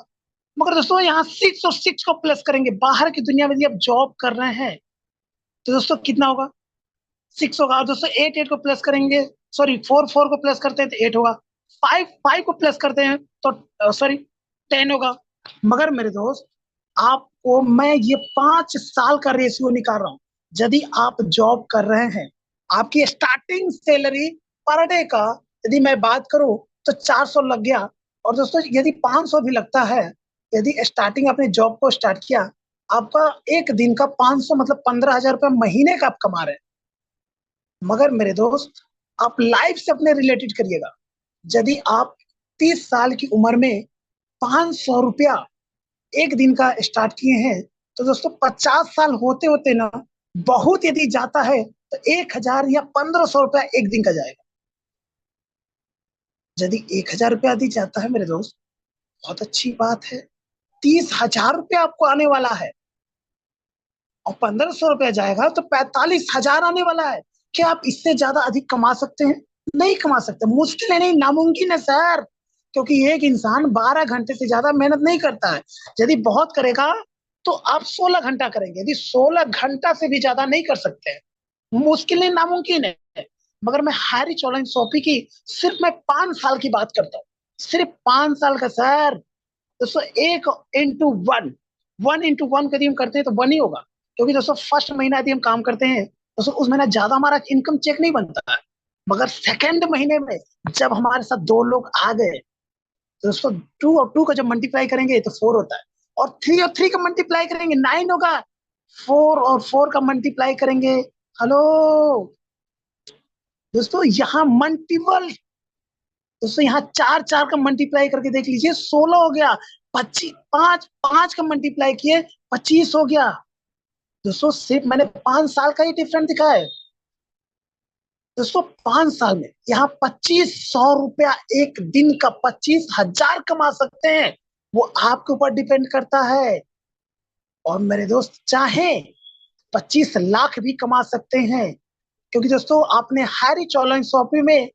C: मगर दोस्तों यहाँ सिक्स और सिक्स को प्लस करेंगे, बाहर की दुनिया में यदि आप जॉब कर रहे हैं तो दोस्तों कितना होगा, सिक्स होगा। और दोस्तों एट एट को प्लस करेंगे, सॉरी फोर फोर को प्लस करते हैं तो एट होगा। फाइव फाइव को प्लस करते हैं तो सॉरी 10 होगा। मगर मेरे दोस्त आपको मैं ये 5 साल का रेशियो निकाल रहा हूं। यदि आप जॉब कर रहे हैं, आपकी स्टार्टिंग सैलरी पर डे का यदि मैं बात करूं तो 400 लग गया। और दोस्तों यदि 500 भी लगता है, यदि स्टार्टिंग अपने जॉब को स्टार्ट किया, आपका एक दिन का 500 मतलब 15,000 रुपये महीने का आप कमा रहे हैं। मगर मेरे दोस्त आप लाइफ से अपने रिलेटेड करिएगा। यदि आप 30 साल की उम्र में 500 रुपया एक दिन का स्टार्ट किए हैं, तो दोस्तों 50 साल होते होते ना, बहुत यदि जाता है तो 1,000 या 1,500 रुपया एक दिन का जाएगा। यदि 1,000 रुपया यदि जाता है मेरे दोस्त, बहुत अच्छी बात है। 30,000 रुपया आपको आने वाला है और 1,500 रुपया जाएगा तो 45,000 आने वाला है। क्या आप इससे ज्यादा अधिक कमा सकते हैं? नहीं कमा सकते, मुश्किल है, नहीं, नामुमकिन है सर। क्योंकि एक इंसान 12 घंटे से ज्यादा मेहनत नहीं करता है। यदि बहुत करेगा तो आप 16 घंटा करेंगे, यदि 16 घंटा से भी ज्यादा नहीं कर सकते हैं। मुश्किल नहीं, नामुमकिन है। मगर मैं हाई ऑनलाइन शॉपिंग की सिर्फ मैं 5 साल की बात करता हूँ, सिर्फ 5 साल का सर। दोस्तों एक into one, one into one यदि हम करते हैं तो वन ही होगा। क्योंकि दोस्तों फर्स्ट महीना यदि हम काम करते हैं दोस्तों, उस महीना ज्यादा हमारा इनकम चेक नहीं बनता है। मगर सेकेंड महीने में जब हमारे साथ दो लोग आ गए तो दोस्तों टू और टू का जब मल्टीप्लाई करेंगे तो फोर होता है, और थ्री का मल्टीप्लाई करेंगे 9 होगा। फोर और फोर का मल्टीप्लाई करेंगे, हेलो दोस्तों, यहाँ मल्टीपल, दोस्तों यहाँ चार चार का मल्टीप्लाई करके देख लीजिए 16 हो गया। 25, पांच पांच का मल्टीप्लाई किए 25 हो गया। दोस्तों सिर्फ मैंने 5 साल का ही डिफरेंस दिखा है। दोस्तों 5 साल में यहाँ 2,500 रुपया एक दिन का 25,000 कमा सकते हैं। वो आपके ऊपर डिपेंड करता है। और मेरे दोस्त चाहे 25 लाख भी कमा सकते हैं। क्योंकि दोस्तों आपने हाई ऑनलाइन शॉपिंग में,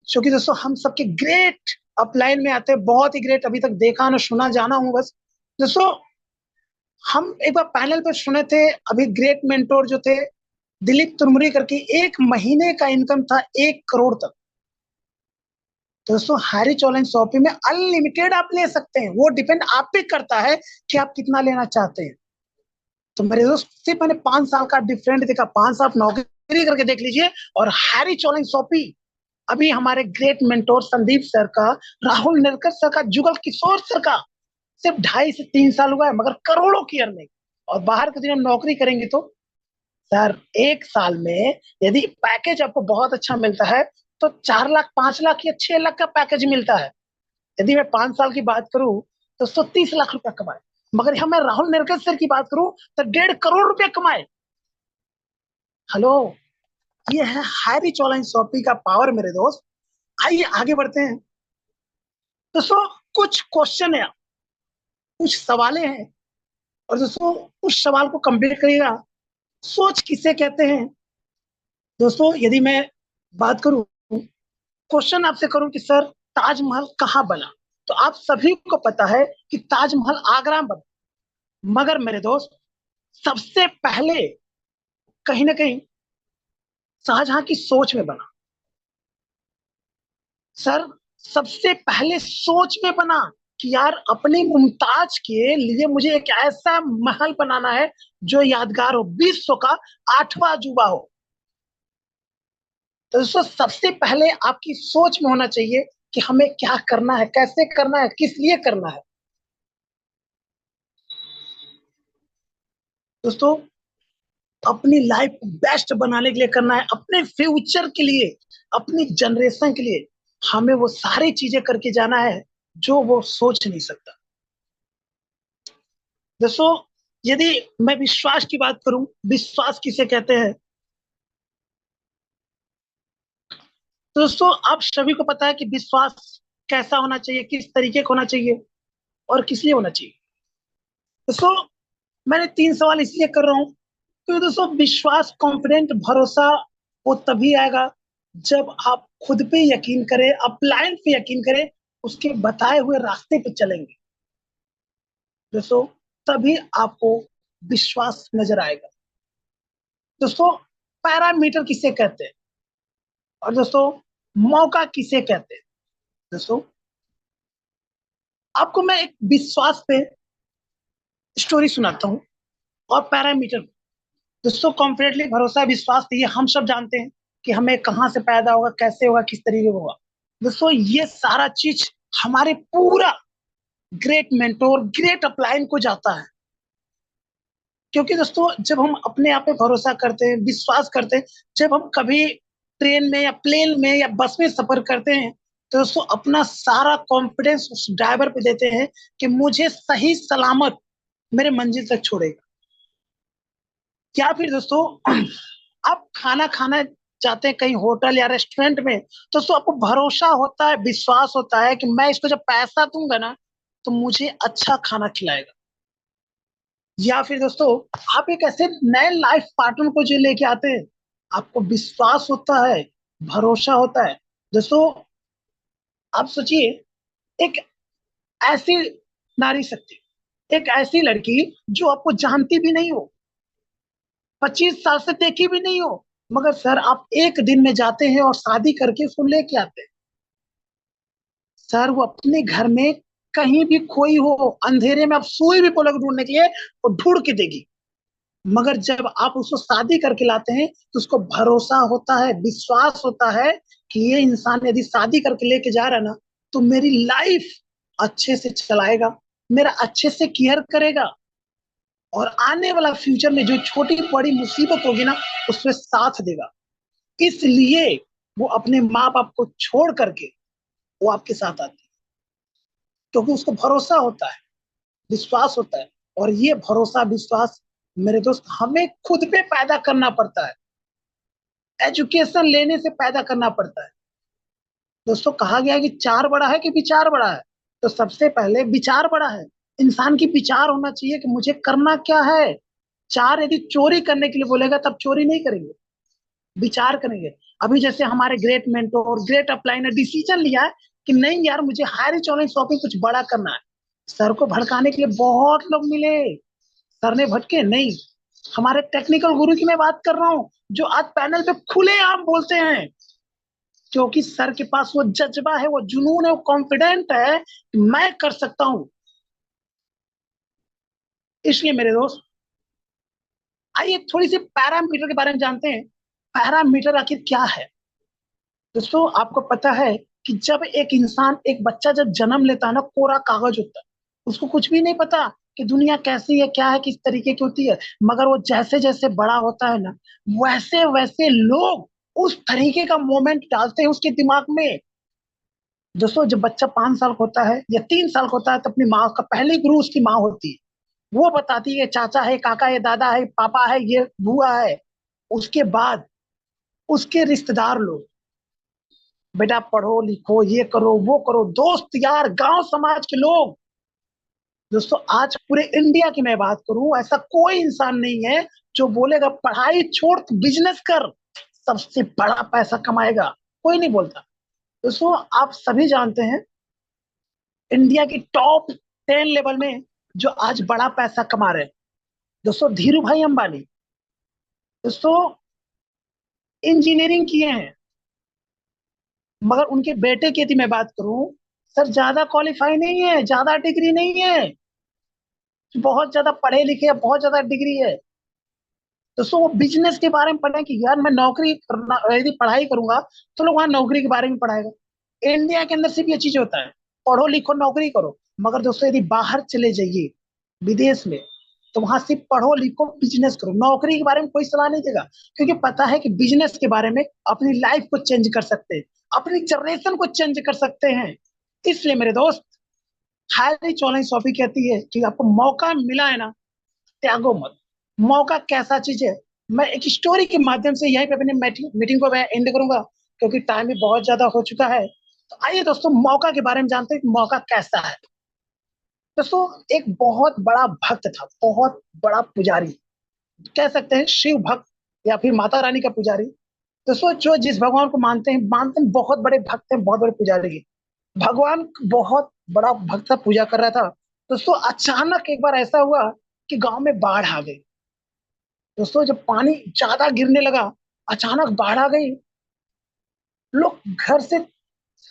C: क्योंकि दोस्तों हम सबके ग्रेट अपलाइन में आते हैं, बहुत ही ग्रेट, अभी तक देखा ना सुना जाना हूं बस। दोस्तों हम एक बार पैनल पे सुने थे, अभी ग्रेट मेंटोर जो थे दिलीप तुरमुरी करके, एक महीने का इनकम था 1 करोड़ तक। तो दोस्तों हाई ऑनलाइन शॉपिंग में अनलिमिटेड आप ले सकते हैं, वो डिपेंड आप पे करता है कि आप कितना लेना चाहते हैं। तो मेरे दोस्त सिर्फ मैंने 5 साल का डिफरेंट देखा, 5 साल नौकरी करके देख लीजिए और हाई ऑनलाइन शॉपिंग। अभी हमारे ग्रेट मेंटोर संदीप सर का, राहुल निर्कट सर का, जुगल किशोर सर का सिर्फ 2.5 से 3 साल हुआ है, मगर करोड़ों की अर्निंग। और बाहर के दिन हम नौकरी करेंगे तो सर एक साल में यदि पैकेज आपको बहुत अच्छा मिलता है तो 4 लाख 5 लाख या 6 लाख का पैकेज मिलता है। यदि मैं 5 साल की बात करूं तो 130 लाख रुपया कमाए। मगर हम मैं राहुल निर्कट सर की बात करूं तो 1.5 करोड़ रुपया कमाए। हेलो, ये है हाई ऑनलाइन शॉपिंग का पावर मेरे दोस्त। आइए आगे बढ़ते हैं दोस्तों। कुछ क्वेश्चन है, कुछ सवालें हैं, और दोस्तों उस सवाल को कंप्लीट करिएगा। सोच किसे कहते हैं दोस्तों? यदि मैं बात करूं, क्वेश्चन आपसे करूं कि सर ताजमहल कहाँ बना, तो आप सभी को पता है कि ताजमहल आगरा में बना। मगर मेरे दोस्त सबसे पहले कहीं ना कहीं शाहजहां की सोच में बना। सर सबसे पहले सोच में बना कि यार अपनी मुमताज के लिए मुझे एक ऐसा महल बनाना है जो यादगार हो, विश्व का 8वां अजूबा हो। तो दोस्तों सबसे पहले आपकी सोच में होना चाहिए कि हमें क्या करना है, कैसे करना है, किस लिए करना है। दोस्तों अपनी लाइफ बेस्ट बनाने के लिए करना है, अपने फ्यूचर के लिए, अपनी जनरेशन के लिए हमें वो सारी चीजें करके जाना है जो वो सोच नहीं सकता। दोस्तों यदि मैं विश्वास की बात करूं, विश्वास किसे कहते हैं? तो दोस्तों आप सभी को पता है कि विश्वास कैसा होना चाहिए, किस तरीके का होना चाहिए और किस लिए होना चाहिए। दोस्तों मैंने 3 सवाल इसलिए कर रहा हूँ क्योंकि दोस्तों विश्वास, कॉन्फिडेंट, भरोसा वो तभी आएगा जब आप खुद पे यकीन करें, अपलाइन पे यकीन करें, उसके बताए हुए रास्ते पे चलेंगे दोस्तों, तभी आपको विश्वास नजर आएगा। दोस्तों पैरामीटर किसे कहते हैं और दोस्तों मौका किसे कहते हैं। दोस्तों आपको मैं एक विश्वास पे स्टोरी सुनाता हूँ और पैरामीटर। दोस्तों कॉन्फिडेंटली, भरोसा, विश्वास, ये हम सब जानते हैं कि हमें कहाँ से पैदा होगा, कैसे होगा, किस तरीके का होगा। दोस्तों ये सारा चीज हमारे पूरा ग्रेट मेंटोर, ग्रेट अपलाइन को जाता है। क्योंकि दोस्तों जब हम अपने आप पे भरोसा करते हैं, विश्वास करते हैं, जब हम कभी ट्रेन में या प्लेन में या बस में सफर करते हैं, तो दोस्तों अपना सारा कॉन्फिडेंस उस ड्राइवर पे देते हैं कि मुझे सही सलामत मेरे मंजिल तक छोड़ेगा। या फिर दोस्तों आप खाना खाना जाते हैं कहीं होटल या रेस्टोरेंट में, तो दोस्तों आपको भरोसा होता है, विश्वास होता है कि मैं इसको जब पैसा दूंगा ना तो मुझे अच्छा खाना खिलाएगा। या फिर दोस्तों आप एक ऐसे नए लाइफ पार्टनर को जो लेके आते हैं, आपको विश्वास होता है, भरोसा होता है। दोस्तों आप सोचिए, एक ऐसी नारी शक्ति, एक ऐसी लड़की जो आपको जानती भी नहीं हो, 25 साल से देखी भी नहीं हो, मगर सर आप एक दिन में जाते हैं और शादी करके उसको लेके आते हैं। सर वो अपने घर में कहीं भी खोई हो, अंधेरे में आप सुई भी पलक ढूंढने के लिए वो ढूंढ के देगी। मगर जब आप उसको शादी करके लाते हैं तो उसको भरोसा होता है, विश्वास होता है कि ये इंसान यदि शादी करके लेके जा रहा है ना तो मेरी लाइफ अच्छे से चलाएगा, मेरा अच्छे से केयर करेगा और आने वाला फ्यूचर में जो छोटी बड़ी मुसीबत होगी ना उसमें साथ देगा। इसलिए वो अपने माँ बाप को छोड़ करके वो आपके साथ आती है, क्योंकि उसको भरोसा होता है, विश्वास होता है। और ये भरोसा, विश्वास मेरे दोस्त हमें खुद पे पैदा करना पड़ता है, एजुकेशन लेने से पैदा करना पड़ता है। दोस्तों कहा गया है कि चार बड़ा है कि विचार बड़ा है, तो सबसे पहले विचार बड़ा है। इंसान की विचार होना चाहिए कि मुझे करना क्या है। चार यदि चोरी करने के लिए बोलेगा तब चोरी नहीं करेंगे, विचार करेंगे। अभी जैसे हमारे ग्रेट मेंटोर, ग्रेट अपलाइन ने डिसीजन लिया है कि नहीं यार मुझे हायर चॉलेंज शॉपिंग कुछ बड़ा करना है। सर को भड़काने के लिए बहुत लोग मिले, सर ने भटके नहीं। हमारे टेक्निकल गुरु की मैं बात कर रहा हूँ जो आज पैनल पे खुलेआम बोलते हैं, क्योंकि सर के पास वो जज्बा है, वो जुनून है, वो कॉन्फिडेंट है कि मैं कर सकता हूं। इसलिए मेरे दोस्त आइए थोड़ी सी पैरामीटर के बारे में जानते हैं। पैरामीटर आखिर क्या है। दोस्तों आपको पता है कि जब एक इंसान, एक बच्चा जब जन्म लेता है ना, कोरा कागज होता है, उसको कुछ भी नहीं पता कि दुनिया कैसी है, क्या है, किस तरीके की होती है। मगर वो जैसे जैसे बड़ा होता है ना, वैसे वैसे लोग उस तरीके का मोमेंट डालते हैं उसके दिमाग में। दोस्तों जब बच्चा 5 साल का होता है या 3 साल का होता है तो अपनी माँ का पहली गुरु उसकी माँ होती है। वो बताती है चाचा है, काका है, दादा है, पापा है, ये बुआ है। उसके बाद उसके रिश्तेदार लोग, बेटा पढ़ो लिखो, ये करो वो करो, दोस्त यार, गांव समाज के लोग। दोस्तों आज पूरे इंडिया की मैं बात करूं, ऐसा कोई इंसान नहीं है जो बोलेगा पढ़ाई छोड़ बिजनेस कर, सबसे बड़ा पैसा कमाएगा, कोई नहीं बोलता। दोस्तों आप सभी जानते हैं इंडिया की टॉप 10 लेवल में जो आज बड़ा पैसा कमा रहे हैं, दोस्तों धीरू भाई अंबानी। दोस्तों इंजीनियरिंग किए हैं, मगर उनके बेटे की यदि मैं बात करूं, सर ज्यादा क्वालिफाई नहीं है, ज्यादा डिग्री नहीं है, बहुत ज्यादा पढ़े लिखे, बहुत ज्यादा डिग्री है। दोस्तों वो बिजनेस के बारे में पढ़े कि यार मैं नौकरी करना, यदि पढ़ाई करूंगा तो लोग वहां नौकरी के बारे में पढ़ाएगा। इंडिया के अंदर सिर्फ ये चीज होता है, पढ़ो लिखो नौकरी करो। मगर दोस्तों यदि बाहर चले जाइए विदेश में, तो वहां सिर्फ पढ़ो लिखो बिजनेस करो, नौकरी के बारे में कोई सलाह नहीं देगा, क्योंकि पता है कि बिजनेस के बारे में अपनी लाइफ को चेंज कर सकते हैं, अपनी जनरेशन को चेंज कर सकते हैं। इसलिए मेरे दोस्त हाईली चॉलेंज सॉफी कहती है कि आपको मौका मिला है ना, त्यागो मत। मौका कैसा चीज है, मैं एक स्टोरी के माध्यम से यहीं पे अपने मीटिंग को मैं एंड करूंगा। क्योंकि टाइम भी बहुत ज्यादा हो चुका है। तो आइए दोस्तों मौका के बारे में जानते हैं कि मौका कैसा है। दोस्तों एक बहुत बड़ा भक्त था, बहुत बड़ा पुजारी, कह सकते हैं शिव भक्त या फिर माता रानी का पुजारी। दोस्तों जो जिस भगवान को मानते हैं बहुत बड़े भक्त हैं, बहुत बड़े पुजारी हैं। भगवान बहुत बड़ा भक्त था, पूजा कर रहा था। दोस्तों अचानक एक बार ऐसा हुआ कि गांव में बाढ़ आ गई। दोस्तों जब पानी ज्यादा गिरने लगा, अचानक बाढ़ आ गई, लोग घर से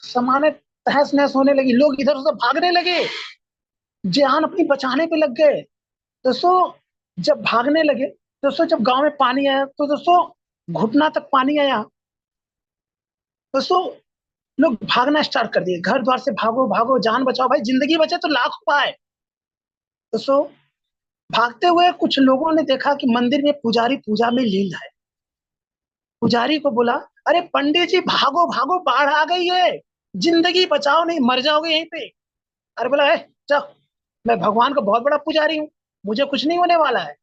C: सामान्य तहस नहस होने लगी, लोग इधर उधर भागने लगे, जान अपनी बचाने पे लग गए। दोस्तों जब भागने लगे, दोस्तों जब गांव में पानी आया तो दोस्तों घुटना तक पानी आया। दोस्तों लोग भागना स्टार्ट कर दिए, घर द्वार से भागो भागो, जान बचाओ भाई, जिंदगी बचे तो लाख पाए। दोस्तों भागते हुए कुछ लोगों ने देखा कि मंदिर में पुजारी पूजा में लीन है। पुजारी को बोला, अरे पंडित जी भागो भागो, बाढ़ आ गई है, जिंदगी बचाओ नहीं मर जाओगे यहीं पे। अरे बोला है, जाओ, मैं भगवान का बहुत बड़ा पुजारी हूँ, मुझे कुछ नहीं होने वाला है।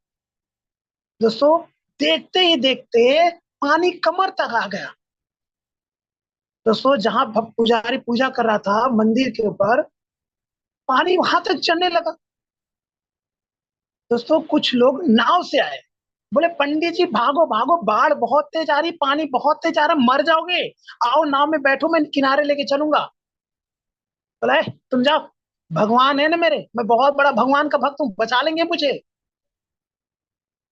C: दोस्तों देखते ही देखते पानी कमर तक आ गया। दोस्तों जहां पुजारी पूजा कर रहा था मंदिर के ऊपर, पानी वहां तक चढ़ने लगा। दोस्तों कुछ लोग नाव से आए, बोले पंडित जी भागो भागो, बाढ़ बहुत तेज आ रही, पानी बहुत तेज आ रहा, मर जाओगे, आओ नाव में बैठो, मैं किनारे लेके चलूंगा। बोला है, तुम जाओ, भगवान है ना मेरे, मैं बहुत बड़ा भगवान का भक्त हूँ, बचा लेंगे मुझे।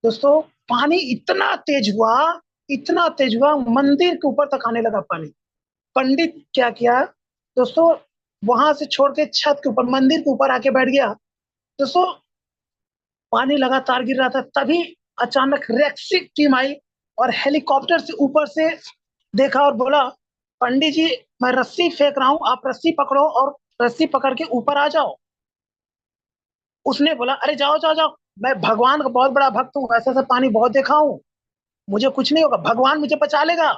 C: दोस्तों पानी इतना तेज हुआ, इतना तेज हुआ, मंदिर के ऊपर तक आने लगा पानी। पंडित क्या किया दोस्तों, वहां से छोड़ के छत के ऊपर मंदिर के ऊपर आके बैठ गया। दोस्तों पानी लगातार गिर रहा था, तभी अचानक रेस्क्यू टीम आई और हेलीकॉप्टर से ऊपर से देखा और बोला, पंडित जी मैं रस्सी फेंक रहा हूं, आप रस्सी पकड़ो और रस्सी पकड़ के ऊपर आ जाओ। उसने बोला, अरे जाओ जाओ जाओ, मैं भगवान का बहुत बड़ा भक्त हूँ, ऐसा ऐसा पानी बहुत देखा हूँ, मुझे कुछ नहीं होगा, भगवान मुझे बचा लेगा।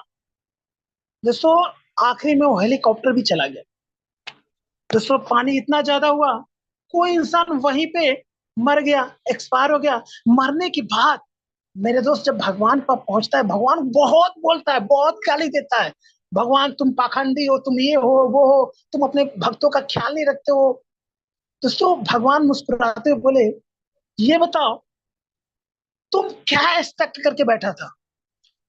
C: दोस्तों आखिरी में वो हेलीकॉप्टर भी चला गया। दोस्तों पानी इतना ज्यादा हुआ, कोई इंसान वहीं पे मर गया, एक्सपायर हो गया। मरने के बाद मेरे दोस्त जब भगवान पर पहुंचता है, भगवान बहुत बोलता है, बहुत गाली देता है, भगवान तुम पाखंडी हो, तुम ये हो वो हो, तुम अपने भक्तों का ख्याल नहीं रखते हो। दोस्तों भगवान मुस्कुराते हुए बोले, ये बताओ तुम क्या एक्सपेक्ट करके बैठा था।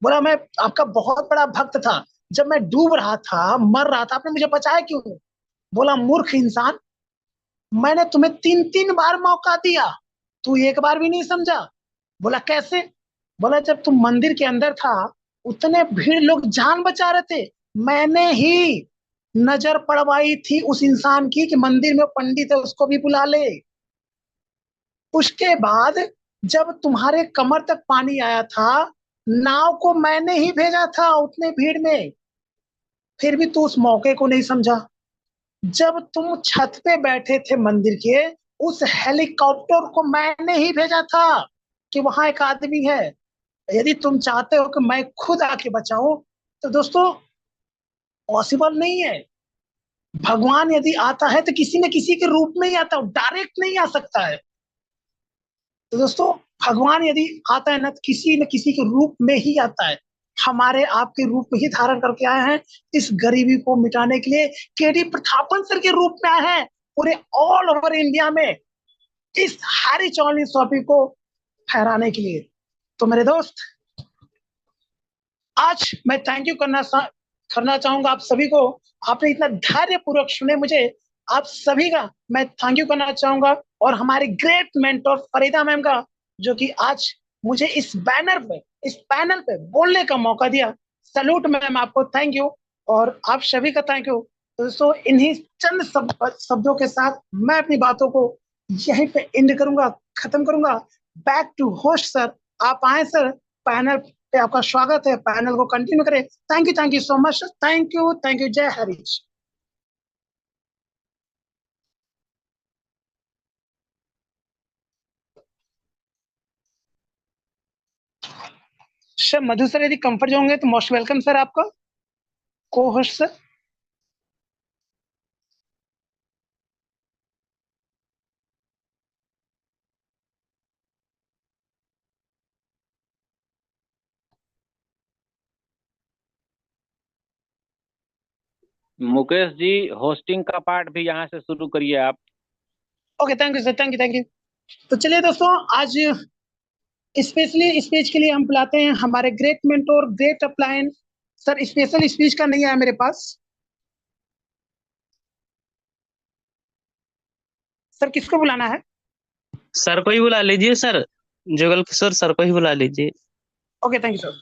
C: बोला, मैं आपका बहुत बड़ा भक्त था, जब मैं डूब रहा था, मर रहा था, आपने मुझे बचाया क्यों। बोला, मूर्ख इंसान, मैंने तुम्हें 3 3 बार मौका दिया, तू एक बार भी नहीं समझा। बोला कैसे। बोला जब तुम मंदिर के अंदर था, उतने भीड़ लोग जान बचा रहे थे, मैंने ही नजर पड़वाई थी उस इंसान की कि मंदिर में पंडित है उसको भी बुला ले। उसके बाद जब तुम्हारे कमर तक पानी आया था, नाव को मैंने ही भेजा था उतने भीड़ में, फिर भी तू उस मौके को नहीं समझा। जब तुम छत पे बैठे थे मंदिर के, उस हेलीकॉप्टर को मैंने ही भेजा था कि वहां एक आदमी है, यदि तुम चाहते हो कि मैं खुद आके बचाऊं, तो दोस्तों पॉसिबल नहीं है। भगवान यदि आता है तो किसी न किसी के रूप में ही आता है, डायरेक्ट नहीं आ सकता है। तो दोस्तों भगवान यदि आता है ना, तो किसी न किसी के रूप में ही आता है, हमारे आपके रूप में ही धारण करके आए हैं, इस गरीबी को मिटाने के लिए केडी प्रतापन सर के रूप में आए हैं, पूरे ऑल ओवर इंडिया में इस हरी चौली टॉपिक को फहराने के लिए। तो मेरे दोस्त आज मैं थैंक यू करना चाहूंगा आप सभी को, आपने इतना धैर्य पूर्वक सुने मुझे, आप सभी का मैं थैंक यू करना चाहूंगा। और हमारे ग्रेट मेंटर फरीदा मैम का, जो कि आज मुझे इस पैनल पे बोलने का मौका दिया। सैल्यूट मैम, आपको थैंक यू, और आप सभी का थैंक यू। दोस्तों इन्हीं चंद शब्दों के साथ मैं अपनी बातों को यहीं पे एंड करूंगा, खत्म करूंगा। बैक टू होस्ट सर, आप आए सर, पैनल पे आपका स्वागत है, पैनल को कंटिन्यू करें। Thank you so much, thank you, जय हरीश। सर मधु सर यदि कंफर्ट होंगे तो मोस्ट वेलकम सर, आपका को host sir.
D: Mukesh ji, hosting का पार्ट भी यहाँ से शुरू करिए आप।
C: Okay, thank you sir, thank you. तो चलिए दोस्तों, आज स्पेशली स्पीच के लिए हम बुलाते हैं हमारे great mentor, great upline. Sir, special speech का नहीं आया मेरे पास। सर, किसको बुलाना है?
E: सर को ही बुला लीजिए सर, जुगल किशोर सर को ही बुला लीजिए।
C: Okay, thank you sir.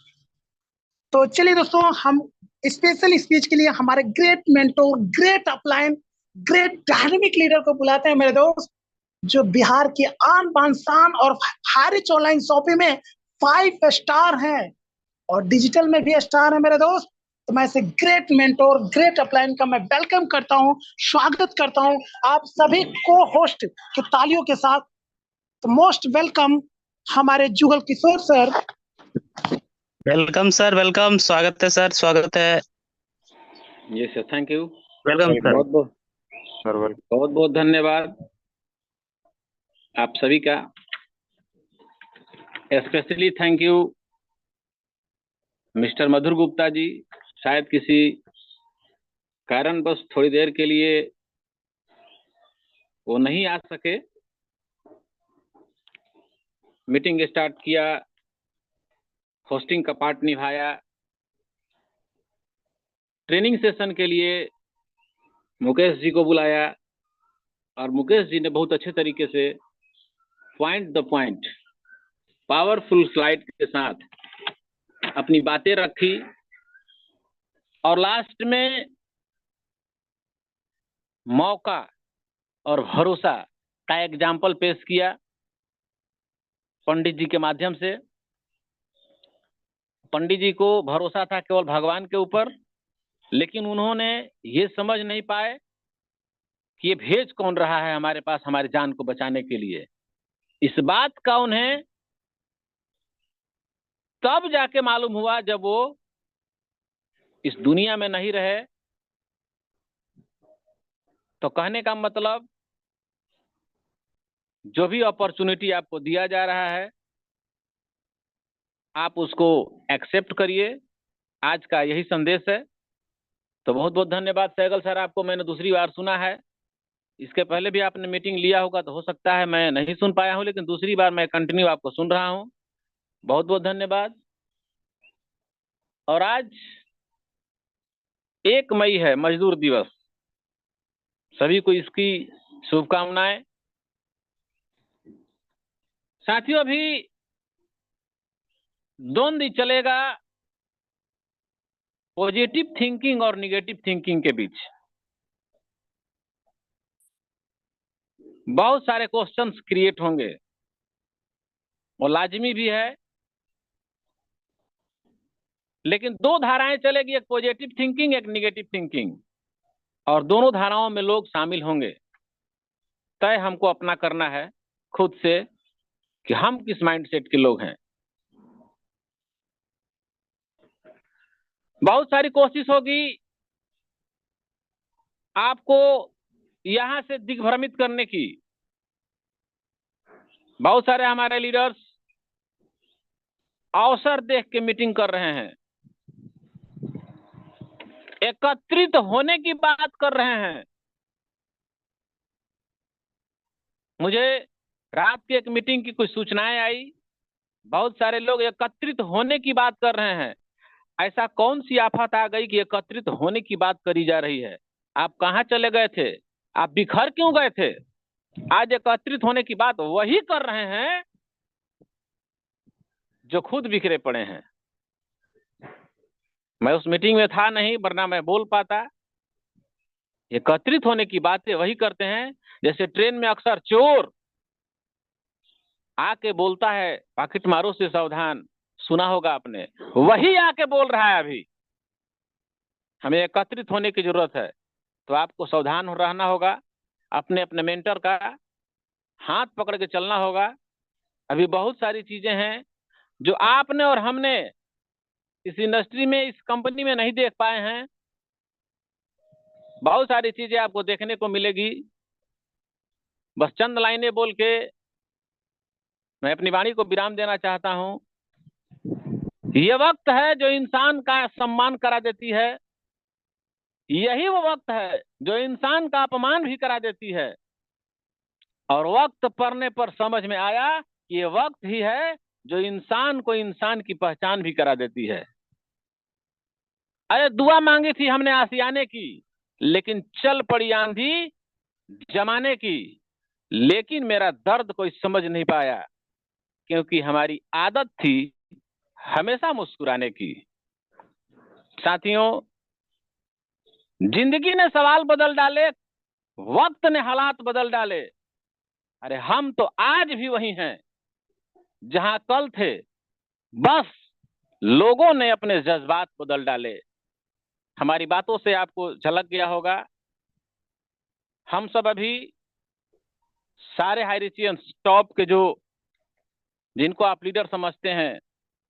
C: तो चलिए दोस्तों, हम स्पेशल स्पीच के लिए हमारे great mentor, great upline, great dynamic leader को बुलाते हैं मेरे दोस्त, जो बिहार की आन बान शान और हारिच ऑनलाइन शॉपिंग में 5 स्टार हैं और डिजिटल में भी स्टार है मेरे दोस्त। तो मैं इसे ग्रेट मेंटोर, ग्रेट अपलाइन का मैं वेलकम करता हूं, स्वागत करता हूं आप सभी को होस्ट की तालियों के साथ। तो मोस्ट वेलकम हमारे जुगल Kishore sir.
E: Welcome sir, welcome, स्वागत है सर, स्वागत है।
D: ये sir, thank you.
E: Welcome sir.
D: बहुत बहुत धन्यवाद आप सभी का। स्पेशली थैंक यू मिस्टर मधुर गुप्ता जी, शायद किसी कारणवश थोड़ी देर के लिए वो नहीं आ सके। मीटिंग स्टार्ट किया, होस्टिंग का पार्ट निभाया, ट्रेनिंग सेशन के लिए मुकेश जी को बुलाया और मुकेश जी ने बहुत अच्छे तरीके से point the point powerful slide के साथ अपनी बातें रखी और लास्ट में मौका और भरोसा का एग्जाम्पल पेश किया पंडित जी के माध्यम से। पंडित जी को भरोसा था केवल भगवान के ऊपर, लेकिन उन्होंने ये समझ नहीं पाए कि ये भेज कौन रहा है हमारे पास हमारी जान को बचाने के लिए। इस बात का उन्हें तब जाके मालूम हुआ जब वो इस दुनिया में नहीं रहे। तो कहने का मतलब, जो भी अपॉर्चुनिटी आपको दिया जा रहा है आप उसको एक्सेप्ट करिए। आज का यही संदेश है। तो बहुत बहुत धन्यवाद सहगल सर, आपको मैंने दूसरी बार सुना है। इसके पहले भी आपने मीटिंग लिया होगा तो हो सकता है मैं नहीं सुन पाया हूं, लेकिन दूसरी बार मैं कंटिन्यू आपको सुन रहा हूं। बहुत बहुत धन्यवाद। और आज 1 मई है, मजदूर दिवस। सभी को इसकी शुभकामनाएं। साथियों, अभी द्वंद्व चलेगा पॉजिटिव थिंकिंग और निगेटिव थिंकिंग के बीच। बहुत सारे क्वेश्चंस क्रिएट होंगे और लाजमी भी है, लेकिन 2 धाराएं चलेगी, एक पॉजिटिव थिंकिंग, एक निगेटिव थिंकिंग, और दोनों धाराओं में लोग शामिल होंगे। तय हमको अपना करना है खुद से कि हम किस माइंडसेट के लोग हैं। बहुत सारी कोशिश होगी आपको यहां से दिग्भ्रमित करने की। बहुत सारे हमारे लीडर्स अवसर देख के मीटिंग कर रहे हैं, एकत्रित होने की बात कर रहे हैं। मुझे रात की एक मीटिंग की कुछ सूचनाएं आई, बहुत सारे लोग एकत्रित होने की बात कर रहे हैं। ऐसा कौन सी आफत आ गई कि एकत्रित होने की बात करी जा रही है? आप कहां चले गए थे? आप बिखर क्यों गए थे? आज एकत्रित होने की बात वही कर रहे हैं जो खुद बिखरे पड़े हैं। मैं उस मीटिंग में था नहीं, वरना मैं बोल पाता। एकत्रित होने की बातें वही करते हैं। जैसे ट्रेन में अक्सर चोर आके बोलता है, पाकिट मारो से सावधान, सुना होगा आपने, वही आके बोल रहा है। अभी हमें एकत्रित होने की जरूरत है, तो आपको सावधान रहना होगा, अपने अपने मेंटर का हाथ पकड़ के चलना होगा। अभी बहुत सारी चीजें हैं जो आपने और हमने इस इंडस्ट्री में, इस कंपनी में नहीं देख पाए हैं। बहुत सारी चीजें आपको देखने को मिलेगी। बस चंद लाइनें बोल के मैं अपनी वाणी को विराम देना चाहता हूं। ये वक्त है जो इंसान का सम्मान करा देती है। यही वो वक्त है जो इंसान का अपमान भी करा देती है। और वक्त पड़ने पर समझ में आया कि ये वक्त ही है जो इंसान को इंसान की पहचान भी करा देती है। अरे दुआ मांगी थी हमने आशियाने की, लेकिन चल पड़ी आंधी जमाने की। लेकिन मेरा दर्द कोई समझ नहीं पाया, क्योंकि हमारी आदत थी हमेशा मुस्कुराने की। साथियों, जिंदगी ने सवाल बदल डाले, वक्त ने हालात बदल डाले। अरे हम तो आज भी वही हैं जहां कल थे, बस लोगों ने अपने जज्बात बदल डाले। हमारी बातों से आपको झलक गया होगा, हम सब अभी सारे हाईरिचियंस टॉप के जो जिनको आप लीडर समझते हैं,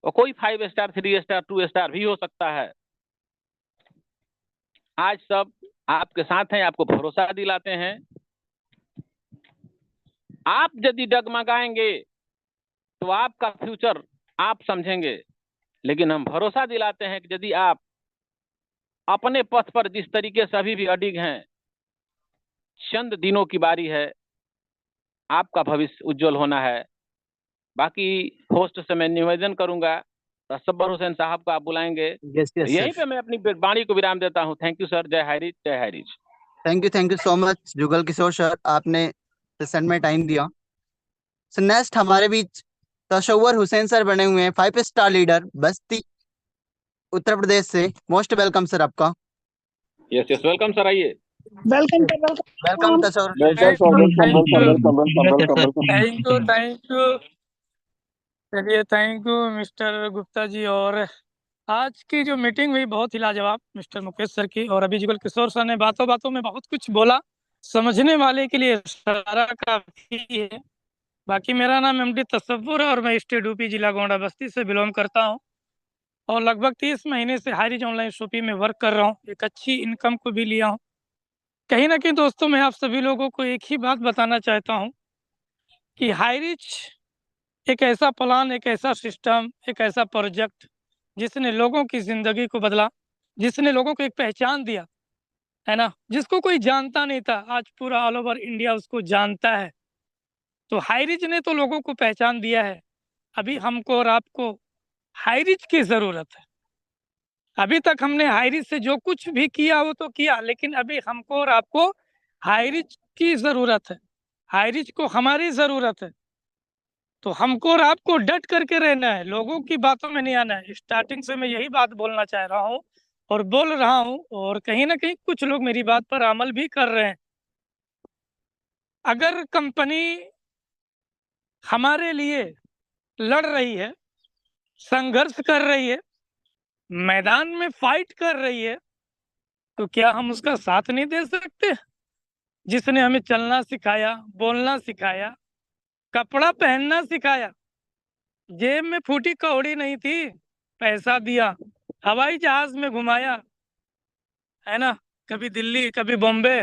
D: वो कोई 5 स्टार 3 स्टार 2 स्टार भी हो सकता है, आज सब आपके साथ हैं, आपको भरोसा दिलाते हैं। आप यदि डगमगाएंगे तो आपका फ्यूचर आप समझेंगे, लेकिन हम भरोसा दिलाते हैं कि यदि आप अपने पथ पर जिस तरीके से अभी भी अडिग हैं, चंद दिनों की बारी है, आपका भविष्य उज्जवल होना है। बाकी होस्ट से मैं निवेदन करूंगा, तसब्बर हुसैन साहब को आप बुलाएंगे।
A: यस यस
D: यहीं
A: सर।
D: पे मैं अपनी वाणी को विराम देता हूं। Thank you sir. जय हाईरिच, जय Highrich.
A: Thank you so much Jugal Kishore sir, आपने सेशन में टाइम दिया। सो नेक्स्ट हमारे बीच तशव्वुर हुसैन सर बने हुए हैं, 5 स्टार लीडर, बस्ती उत्तर प्रदेश से। मोस्ट वेलकम सर आपका।
D: यस यस, वेलकम सर, आइए।
C: Welcome sir,
A: welcome
C: welcome.
A: Tasavvur.
F: Thank you. चलिए, thank you mister Gupta ji. और आज की जो मीटिंग हुई बहुत ही लाजवाब मिस्टर मुकेश सर की, और अभी जुगल किशोर सर ने बातों बातों में बहुत कुछ बोला, समझने वाले के लिए सारा काफी है। बाकी मेरा नाम एमडी तसव्वुर है और मैं स्टेट यूपी जिला गोंडा बस्ती से बिलोंग करता हूं, और लगभग 30 महीने से हाईरिच ऑनलाइन शॉपिंग में वर्क कर रहा हूं। एक अच्छी इनकम को भी लिया हूं। कहीं ना कहीं दोस्तों, मैं आप सभी लोगों को एक ही बात बताना चाहता हूं कि हाईरिच एक ऐसा प्लान, एक ऐसा सिस्टम, एक ऐसा प्रोजेक्ट जिसने लोगों की जिंदगी को बदला, जिसने लोगों को एक पहचान दिया, है ना, जिसको कोई जानता नहीं था, आज पूरा ऑल ओवर इंडिया उसको जानता है। तो हाईरिच ने तो लोगों को पहचान दिया है। अभी हमको और आपको हाईरिच की जरूरत है। अभी तक हमने हाईरिच से जो कुछ भी किया वो तो किया, लेकिन अभी हमको और आपको हाईरिच की जरूरत है। हाईरिच को हमारी जरूरत है। तो हमको और आपको डट करके रहना है, लोगों की बातों में नहीं आना है। स्टार्टिंग से मैं यही बात बोलना चाह रहा हूँ और बोल रहा हूँ, और कहीं ना कहीं कुछ लोग मेरी बात पर अमल भी कर रहे हैं। अगर कंपनी हमारे लिए लड़ रही है, संघर्ष कर रही है, मैदान में फाइट कर रही है, तो क्या हम उसका साथ नहीं दे सकते? जिसने हमें चलना सिखाया, बोलना सिखाया, कपड़ा पहनना सिखाया, जेब में फूटी कौड़ी नहीं थी, पैसा दिया, हवाई जहाज में घुमाया, है ना, कभी दिल्ली, कभी बॉम्बे,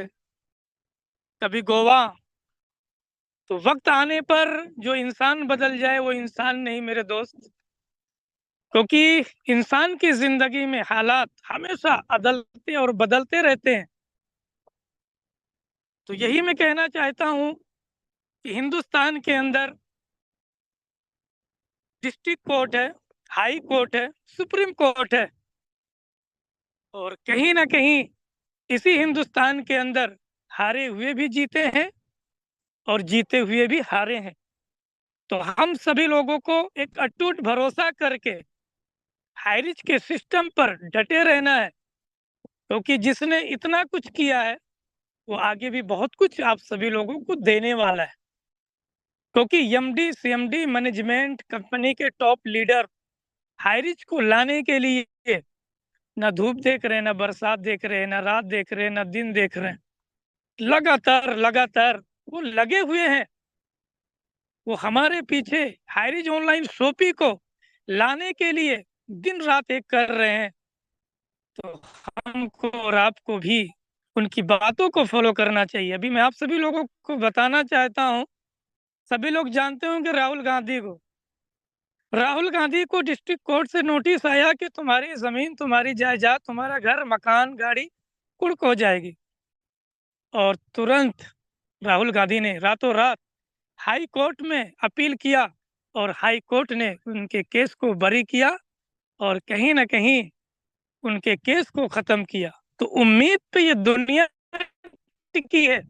F: कभी गोवा। तो वक्त आने पर जो इंसान बदल जाए वो इंसान नहीं मेरे दोस्त, क्योंकि इंसान की जिंदगी में हालात हमेशा अदलते और बदलते रहते हैं। तो यही मैं कहना चाहता हूं कि हिंदुस्तान के अंदर डिस्ट्रिक्ट कोर्ट है, हाई कोर्ट है, सुप्रीम कोर्ट है, और कहीं ना कहीं इसी हिंदुस्तान के अंदर हारे हुए भी जीते हैं और जीते हुए भी हारे हैं। तो हम सभी लोगों को एक अटूट भरोसा करके हाईरिच के सिस्टम पर डटे रहना है, क्योंकि जिसने इतना कुछ किया है वो आगे भी बहुत कुछ आप सभी लोगों को देने वाला है। क्योंकि एमडी, सीएमडी, मैनेजमेंट, कंपनी के टॉप लीडर हाईरिच को लाने के लिए ना धूप देख रहे हैं, ना बरसात देख रहे हैं, ना रात देख रहे हैं, ना दिन देख रहे हैं, लगातार वो लगे हुए हैं। वो हमारे पीछे हाईरिच ऑनलाइन शॉपिंग को लाने के लिए दिन रात एक कर रहे हैं। तो हमको और आपको भी उनकी बातों को फॉलो करना चाहिए। अभी मैं आप सभी लोगों को बताना चाहता हूं, सभी लोग जानते होंगे राहुल गांधी को डिस्ट्रिक्ट कोर्ट से नोटिस आया कि तुम्हारी जमीन, तुम्हारी जायदाद, तुम्हारा घर, मकान, गाड़ी कुड़क हो जाएगी। और तुरंत राहुल गांधी ने रातों रात हाई कोर्ट में अपील किया और हाई कोर्ट ने उनके केस को बरी किया और कहीं ना कहीं उनके केस को खत्म किया। तो उम्मीद पे ये दुनिया टिकी है।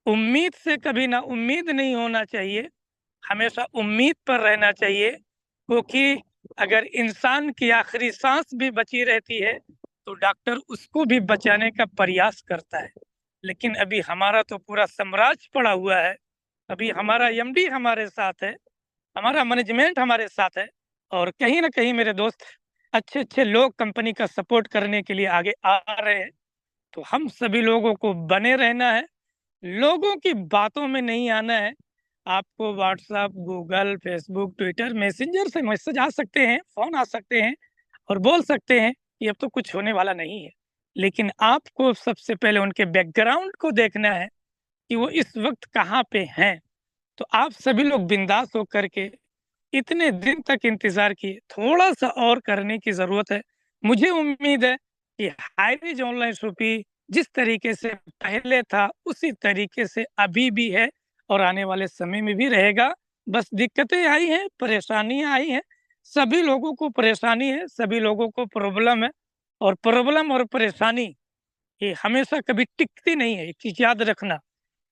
F: उम्मीद से कभी ना उम्मीद नहीं होना चाहिए, हमेशा उम्मीद पर रहना चाहिए, क्योंकि अगर इंसान की आखिरी सांस भी बची रहती है तो डॉक्टर उसको भी बचाने का प्रयास करता है। लेकिन अभी हमारा तो पूरा साम्राज्य पड़ा हुआ है, अभी हमारा एमडी हमारे साथ है, हमारा मैनेजमेंट हमारे साथ है और कहीं ना कहीं मेरे दोस्त अच्छे अच्छे लोग कंपनी का सपोर्ट करने के लिए आगे आ रहे हैं। तो हम सभी लोगों को बने रहना है, लोगों की बातों में नहीं आना है। आपको WhatsApp, Google, Facebook, Twitter, messenger से मैसेज आ सकते हैं, फोन आ सकते हैं और बोल सकते हैं कि अब तो कुछ होने वाला नहीं है, लेकिन आपको सबसे पहले उनके बैकग्राउंड को देखना है कि वो इस वक्त कहाँ पे हैं। तो आप सभी लोग बिंदास होकर के इतने दिन तक इंतजार किए, थोड़ा सा और करने की जरूरत है। मुझे उम्मीद है कि हाईरीज ऑनलाइन शॉपिंग जिस तरीके से पहले था उसी तरीके से अभी भी है और आने वाले समय में भी रहेगा। बस दिक्कतें आई हैं, परेशानियां आई हैं, सभी लोगों को परेशानी है, सभी लोगों को प्रॉब्लम है और प्रॉब्लम और परेशानी ये हमेशा कभी टिकती नहीं है। एक चीज याद रखना,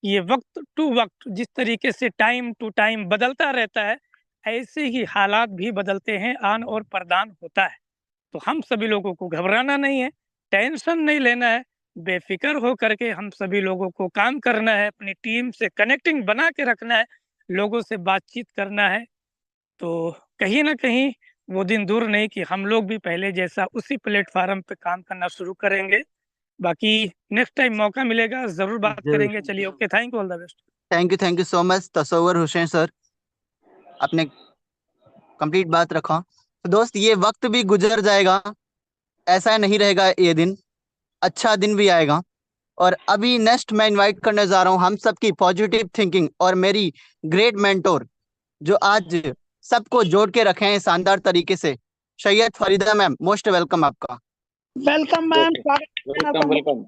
F: ये वक्त टू वक्त जिस तरीके से टाइम टू टाइम बदलता रहता है, ऐसे ही हालात भी बदलते हैं, आन और प्रदान होता है। तो हम सभी लोगों को घबराना नहीं है, टेंशन नहीं लेना है, बेफिक्र हो करके हम सभी लोगों को काम करना है, अपनी टीम से कनेक्टिंग बना के रखना है, लोगों से बातचीत करना है। तो कहीं ना कहीं वो दिन दूर नहीं कि हम लोग भी पहले जैसा उसी प्लेटफार्म पे काम करना शुरू करेंगे। बाकी नेक्स्ट टाइम मौका मिलेगा जरूर बात करेंगे। चलिए, okay, thank you, all the best.
A: Thank you so much Tasavvur Hussain sir, आपने कंप्लीट बात रखा। तो दोस्त, ये वक्त भी गुजर जाएगा, ऐसा नहीं रहेगा, ये दिन अच्छा दिन भी आएगा। और अभी नेक्स्ट मैं इनवाइट करने जा रहा हूँ हम सबकी पॉजिटिव थिंकिंग और मेरी ग्रेट मेंटोर, जो आज सबको जोड़ के रखे हैं शानदार तरीके से, Syed Farida ma'am. Most welcome आपका।
C: Welcome ma'am,
B: welcome welcome.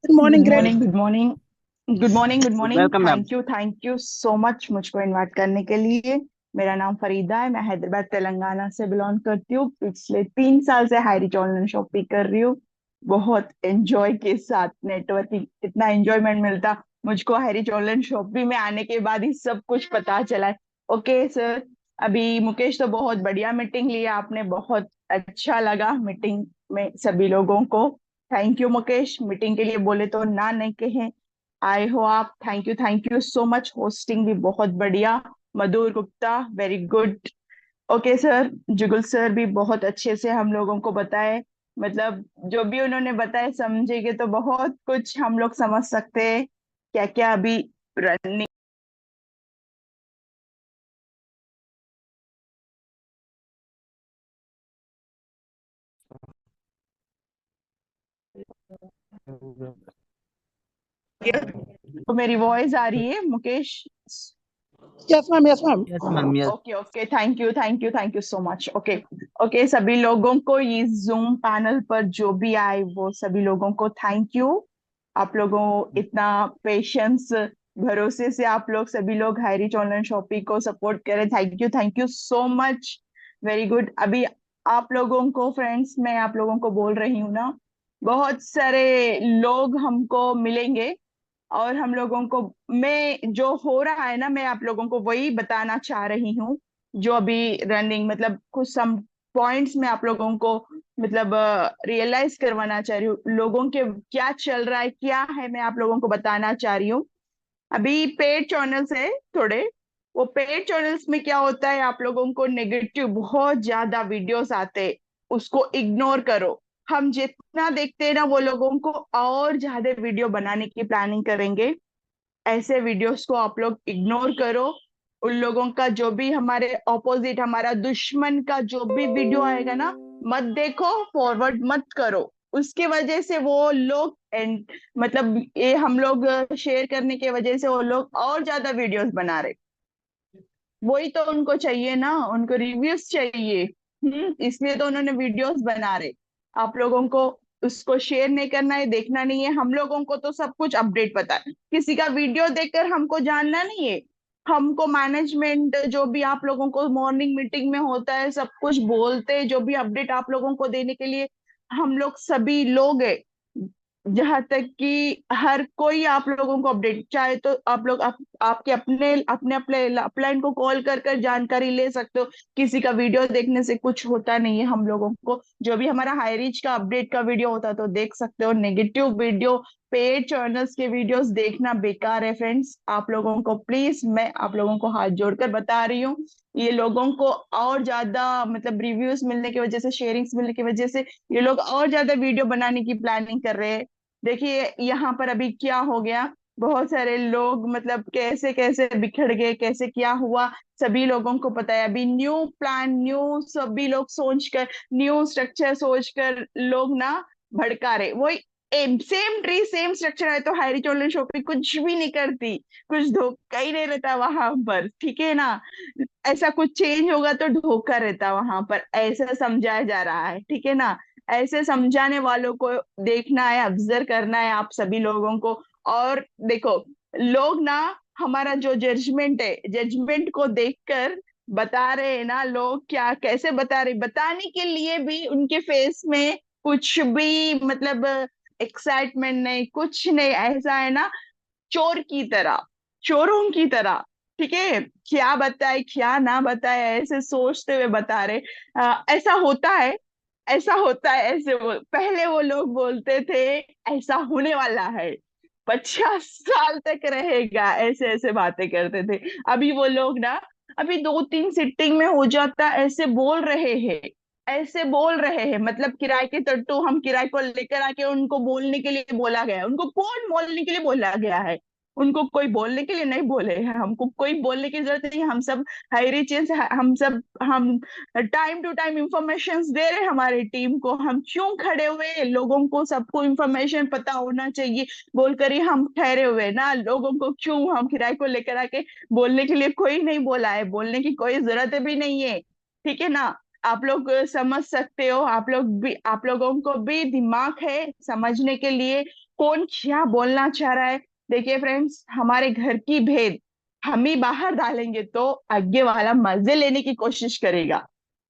C: Good morning.
G: Good morning, good morning, good morning, good morning.
A: Welcome ma'am.
G: Thank you so much मुझको इनवाइट करने के लिए। मेरा नाम फरीदा है, मैं हैदराबाद तेलंगाना से बिलोंग करती हूँ। पिछले 3 साल से हाईरीच ऑनलाइन शॉपिंग कर रही हूँ। बहुत एंजॉय के साथ नेटवर्किंग, इतना एंजॉयमेंट मिलता मुझको हाईरीच ऑनलाइन शॉपिंग में आने के बाद ही सब कुछ पता चला है। ओके सर, अभी मुकेश तो बहुत बढ़िया मीटिंग लिया आपने, बहुत अच्छा लगा मीटिंग में सभी लोगों को। थैंक यू मुकेश, मीटिंग के लिए बोले तो ना नहीं कहें, आए हो आप। Thank you so much, hosting भी बहुत बढ़िया। Madhur Gupta, very good. Okay sir, Jugal sir भी बहुत अच्छे से हम लोगों को बताए, मतलब जो भी उन्होंने बताया समझेंगे तो बहुत कुछ हम लोग समझ सकते हैं क्या क्या अभी रनिंग। तो मेरी वॉइस आ रही है Mukesh?
C: Yes ma'am, yes ma'am.
A: Yes ma'am, yes.
G: Okay okay, thank you so much. Okay okay, सभी लोगों को इस जूम पैनल पर जो भी आए वो सभी लोगों को थैंक यू। आप लोगों इतना पेशेंस, भरोसे से आप लोग सभी लोग हाईरीच ऑनलाइन शॉपिंग को सपोर्ट करें। Thank you so much, very good. अभी आप लोगों को फ्रेंड्स, मैं आप लोगों को बोल रही हूँ ना, बहुत सारे लोग हमको मिलेंगे और हम लोगों को, मैं जो हो रहा है ना, मैं आप लोगों को वही बताना चाह रही हूँ जो अभी रनिंग, मतलब कुछ सम पॉइंट्स में आप लोगों को मतलब रियलाइज करवाना चाह रही हूँ, लोगों के क्या चल रहा है क्या है, मैं आप लोगों को बताना चाह रही हूँ। अभी पेड चैनल्स है थोड़े, वो पेड चैनल्स में क्या होता है, आप लोगों को नेगेटिव बहुत ज्यादा वीडियोस आते हैं, उसको इग्नोर करो। हम जितना देखते हैं ना, वो लोगों को और ज्यादा वीडियो बनाने की प्लानिंग करेंगे। ऐसे वीडियोस को आप लोग इग्नोर करो। उन लोगों का जो भी हमारे ऑपोजिट, हमारा दुश्मन का जो भी वीडियो आएगा ना, मत देखो, फॉरवर्ड मत करो। उसके वजह से वो लोग एंड मतलब ये हम लोग शेयर करने के वजह से वो लोग और ज्यादा वीडियोस बना रहे। वही तो उनको चाहिए ना, उनको रिव्यूज चाहिए। इसलिए तो उन्होंने वीडियोस बना रहे। आप लोगों को उसको शेयर नहीं करना है, देखना नहीं है। हम लोगों को तो सब कुछ अपडेट पता है, किसी का वीडियो देखकर हमको जानना नहीं है। हमको मैनेजमेंट जो भी आप लोगों को मॉर्निंग मीटिंग में होता है सब कुछ बोलते हैं, जो भी अपडेट आप लोगों को देने के लिए हम लोग सभी लोग है। जहां तक कि हर कोई आप लोगों को अपडेट चाहे तो आप लोग आपके अपने अपने अपने अपलाइन को कॉल कर कर जानकारी ले सकते हो। किसी का वीडियो देखने से कुछ होता नहीं है। हम लोगों को जो भी हमारा हाई रीच का अपडेट का वीडियो होता है तो देख सकते हो। नेगेटिव वीडियो पेड चैनल्स के वीडियोस देखना बेकार है फ्रेंड्स। आप लोगों को प्लीज मैं आप लोगों को हाथ जोड़कर बता रही हूँ, ये लोगों को और ज्यादा मतलब रिव्यूज मिलने की वजह से, शेयरिंग्स मिलने की वजह से ये लोग और ज्यादा वीडियो बनाने की प्लानिंग कर रहे हैं। देखिए यहाँ पर अभी क्या हो गया, बहुत सारे लोग मतलब कैसे कैसे बिखर गए, कैसे क्या हुआ सभी लोगों को पता है। अभी न्यू प्लान, न्यू सभी लोग सोचकर, न्यू स्ट्रक्चर सोचकर लोग ना भड़का रहे। वही सेम ट्री सेम स्ट्रक्चर है तो हायरी चोलन शॉपिंग कुछ भी नहीं करती, कुछ धोखा ही नहीं रहता वहां पर, ठीक है ना। ऐसा कुछ चेंज होगा तो धोखा रहता वहां पर, ऐसा समझाया जा रहा है, ठीक है ना। ऐसे समझाने वालों को देखना है, ऑब्जर्व करना है आप सभी लोगों को। और देखो लोग ना हमारा जो जजमेंट है, जजमेंट को देखकर बता रहे हैं ना लोग, क्या कैसे बता रहे, बताने के लिए भी उनके फेस में कुछ भी मतलब एक्साइटमेंट नहीं, कुछ नहीं, ऐसा है ना चोर की तरह, चोरों की तरह, ठीक है। क्या बताए क्या ना बताए ऐसे सोचते हुए बता रहे। ऐसा होता है, ऐसा होता है, ऐसे पहले वो लोग बोलते थे ऐसा होने वाला है, 50 साल तक रहेगा, ऐसे ऐसे बातें करते थे। अभी वो लोग ना अभी 2-3 सिटिंग में हो जाता ऐसे बोल रहे हैं, ऐसे बोल रहे हैं। मतलब किराए के टट्टू, हम किराए को लेकर आके उनको बोलने के लिए बोला गया है। उनको कौन बोलने के लिए बोला गया है? उनको कोई बोलने के लिए नहीं बोले हैं, हमको कोई बोलने की जरूरत नहीं। हम सब हाई चेंज, हम सब हम टाइम टू टाइम इंफॉर्मेशन दे रहे हैं हमारी टीम को। हम क्यों खड़े हुए, लोगों को सबको इंफॉर्मेशन पता होना चाहिए बोलकर ही हम ठहरे हुए ना। लोगों को क्यों हम किराए को लेकर आके बोलने के लिए कोई नहीं बोला है, बोलने की कोई जरूरत भी नहीं है, ठीक है ना। आप लोग समझ सकते हो, आप लोग भी, आप लोगों को भी दिमाग है समझने के लिए कौन क्या बोलना चाह रहा है। देखिए फ्रेंड्स, हमारे घर की भेद हम ही बाहर डालेंगे तो आगे वाला मजे लेने की कोशिश करेगा,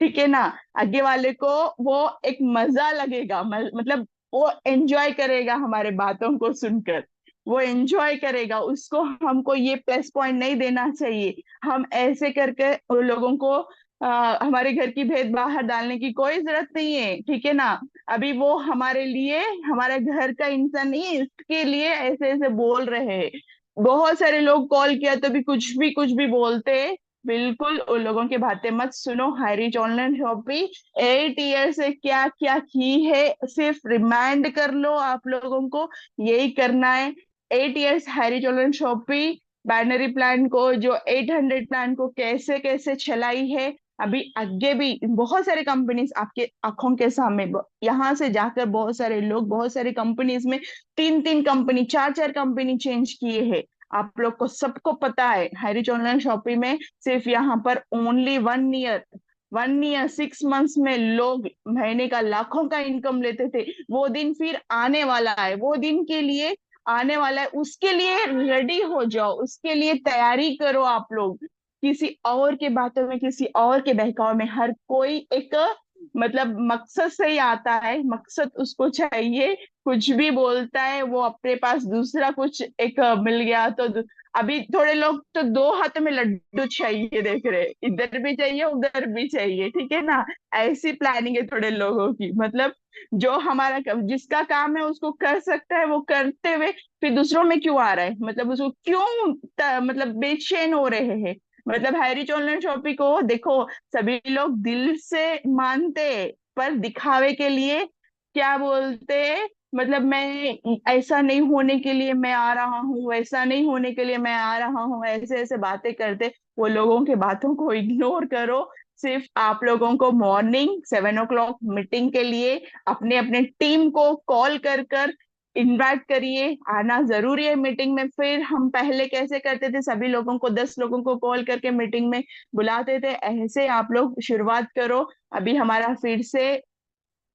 G: ठीक है ना। आगे वाले को वो एक मजा लगेगा, मतलब वो एंजॉय करेगा हमारे बातों को सुनकर, वो एंजॉय करेगा। उसको हमको ये प्लस पॉइंट नहीं देना चाहिए। हम ऐसे करके उन लोगों को हमारे घर की भेद बाहर डालने की कोई जरूरत नहीं है, ठीक है ना। अभी वो हमारे लिए, हमारे घर का इंसान नहीं है, इसके लिए ऐसे ऐसे बोल रहे हैं। बहुत सारे लोग कॉल किया तो भी कुछ भी बोलते हैं। बिल्कुल उन लोगों की बातें मत सुनो। हाईरीच ऑनलाइन शॉपिंग 8 ईयर से क्या क्या की है सिर्फ रिमाइंड कर लो, आप लोगों को यही करना है। 8 years high reach online shopping binary plan को, जो 800 प्लान को कैसे कैसे चलाई है। अभी आगे भी बहुत सारे कंपनीज आपके आंखों के सामने, यहाँ से जाकर बहुत सारे लोग बहुत सारे कंपनीज में 3-3 कंपनी, 4-4 कंपनी चेंज किए हैं। आप लोग को सबको पता है हाईरीच ऑनलाइन शॉपिंग में सिर्फ यहाँ पर ओनली 1 ईयर, 1 ईयर 6 मंथ्स में लोग महीने का लाखों का इनकम लेते थे। वो दिन फिर आने वाला है, वो दिन के लिए आने वाला है, उसके लिए रेडी हो जाओ, उसके लिए तैयारी करो आप लोग। किसी और के बातों में, किसी और के बहकाव में हर कोई एक मतलब मकसद से ही आता है, मकसद उसको चाहिए, कुछ भी बोलता है वो अपने पास दूसरा कुछ एक मिल गया तो अभी थोड़े लोग तो 2 हाथ में लड्डू चाहिए देख रहे, इधर भी चाहिए उधर भी चाहिए, ठीक है ना। ऐसी प्लानिंग है थोड़े लोगों की। मतलब जो हमारा जिसका काम है उसको कर सकता है, वो करते हुए फिर दूसरों में क्यों आ रहा है, मतलब उसको क्यों मतलब बेचैन हो रहे हैं। मतलब हाईरीच ऑनलाइन शॉपिंग को देखो सभी लोग दिल से मानते हैं, पर दिखावे के लिए क्या बोलते हैं, मतलब मैं ऐसा नहीं होने के लिए मैं आ रहा हूँ, वैसा नहीं होने के लिए मैं आ रहा हूँ, ऐसे ऐसे बातें करते। वो लोगों के बातों को इग्नोर करो। सिर्फ आप लोगों को मॉर्निंग 7 o'clock मीटिंग के लिए अपने अपने टीम को कॉल कर कर इनवाइट करिए, आना जरूरी है मीटिंग में। फिर हम पहले कैसे करते थे, सभी लोगों को 10 लोगों को कॉल करके मीटिंग में बुलाते थे, ऐसे आप लोग शुरुआत करो। अभी हमारा फिर से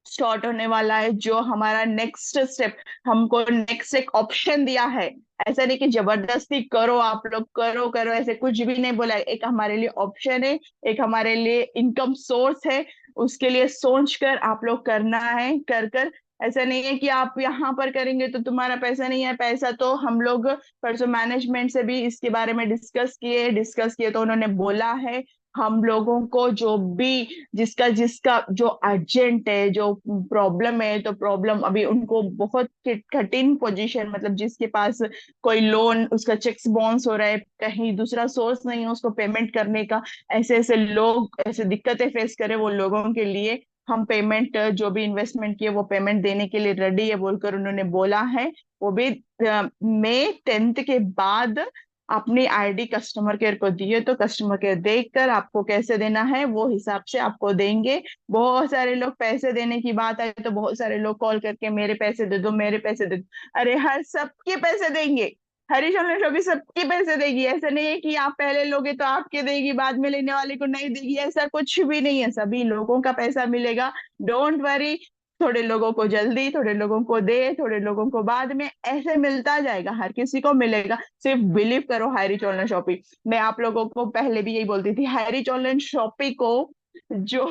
G: शॉर्ट होने वाला है, जो हमारा नेक्स्ट स्टेप, हमको नेक्स्ट एक ऑप्शन दिया है। ऐसा नहीं कि जबरदस्ती करो, आप लोग करो करो, ऐसे कुछ भी नहीं बोला है। एक हमारे लिए ऑप्शन है, एक हमारे लिए इनकम सोर्स है, उसके लिए सोच कर आप लोग करना है। कर कर ऐसा नहीं है कि आप यहाँ पर करेंगे तो तुम्हारा पैसा नहीं है। पैसा तो हम लोग परसों मैनेजमेंट से भी इसके बारे में डिस्कस किए तो उन्होंने बोला है हम लोगों को जो भी जिसका जिसका जो अर्जेंट है, जो प्रॉब्लम है, तो प्रॉब्लम अभी उनको बहुत कठिन पोजीशन, मतलब जिसके पास कोई लोन, उसका चेक्स बाउंस हो रहा है, कहीं दूसरा सोर्स नहीं है उसको पेमेंट करने का, ऐसे ऐसे लोग ऐसे दिक्कतें फेस करे, वो लोगों के लिए हम पेमेंट जो भी इन्वेस्टमेंट किए वो पेमेंट देने के लिए रेडी है बोलकर उन्होंने बोला है। वो भी मई 10 के बाद अपनी आईडी कस्टमर केयर को दिए, तो कस्टमर केयर देखकर आपको कैसे देना है वो हिसाब से आपको देंगे। बहुत सारे लोग पैसे देने की बात आए तो बहुत सारे लोग कॉल करके मेरे पैसे दे दो, मेरे पैसे दे दो। अरे हर सबके पैसे देंगे, हरीश ऑनलाइन शॉपिंग सबके पैसे देगी। ऐसा नहीं है कि आप पहले लोगे तो आपके देगी, बाद में लेने वाले को नहीं देगी, ऐसा कुछ भी नहीं है। सभी लोगों का पैसा मिलेगा, डोंट वरी। थोड़े लोगों को जल्दी, थोड़े लोगों को दे, थोड़े लोगों को बाद में, ऐसे मिलता जाएगा, हर किसी को मिलेगा। सिर्फ बिलीव करो हाईरिच ऑनलाइन शॉपिंग। मैं आप लोगों को पहले भी यही बोलती थी, हाईरिच ऑनलाइन शॉपिंग को जो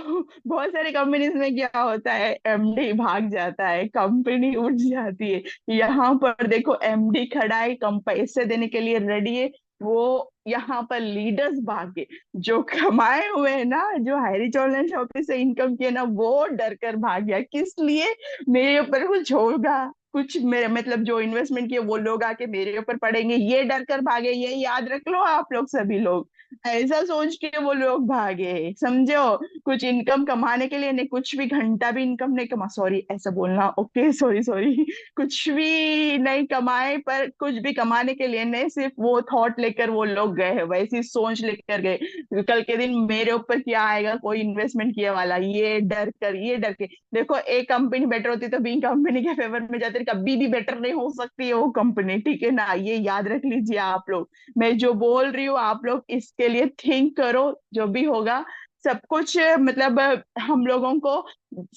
G: बहुत सारे कंपनीज में क्या होता है, एमडी भाग जाता है, कंपनी उठ जाती है। यहाँ पर देखो एमडी खड़ा है, कम पैसे देने के लिए रेडी है, वो यहाँ पर लीडर्स भागे, जो कमाए हुए हैं ना, जो हाईरिच ऑनलाइन शॉपिंग से इनकम किए ना, वो डर कर भाग गया। किस लिए? मेरे ऊपर कुछ होगा, कुछ मेरे मतलब जो इन्वेस्टमेंट किए वो लोग आके मेरे ऊपर पड़ेंगे, ये डर कर भागे। ये याद रख लो आप लोग, सभी लोग ऐसा सोच के वो लोग भागे, समझो। कुछ इनकम कमाने के लिए नहीं, कुछ भी घंटा भी इनकम नहीं कमा, सॉरी ऐसा बोलना, ओके सॉरी सॉरी, कुछ भी नहीं कमाए, पर कुछ भी कमाने के लिए नहीं, सिर्फ वो थॉट लेकर वो लोग गए हैं, वैसी सोच लेकर गए। कल के दिन मेरे ऊपर क्या आएगा, कोई इन्वेस्टमेंट किए वाला, ये डर के देखो। एक कंपनी बेटर होती तो बी कंपनी के फेवर में जाते, कभी भी बेटर नहीं हो सकती है वो कंपनी, ठीक है ना, ये याद रख लीजिए आप लोग। मैं जो बोल रही हूँ आप लोग इसके लिए थिंक करो, जो भी होगा सब कुछ मतलब हम लोगों को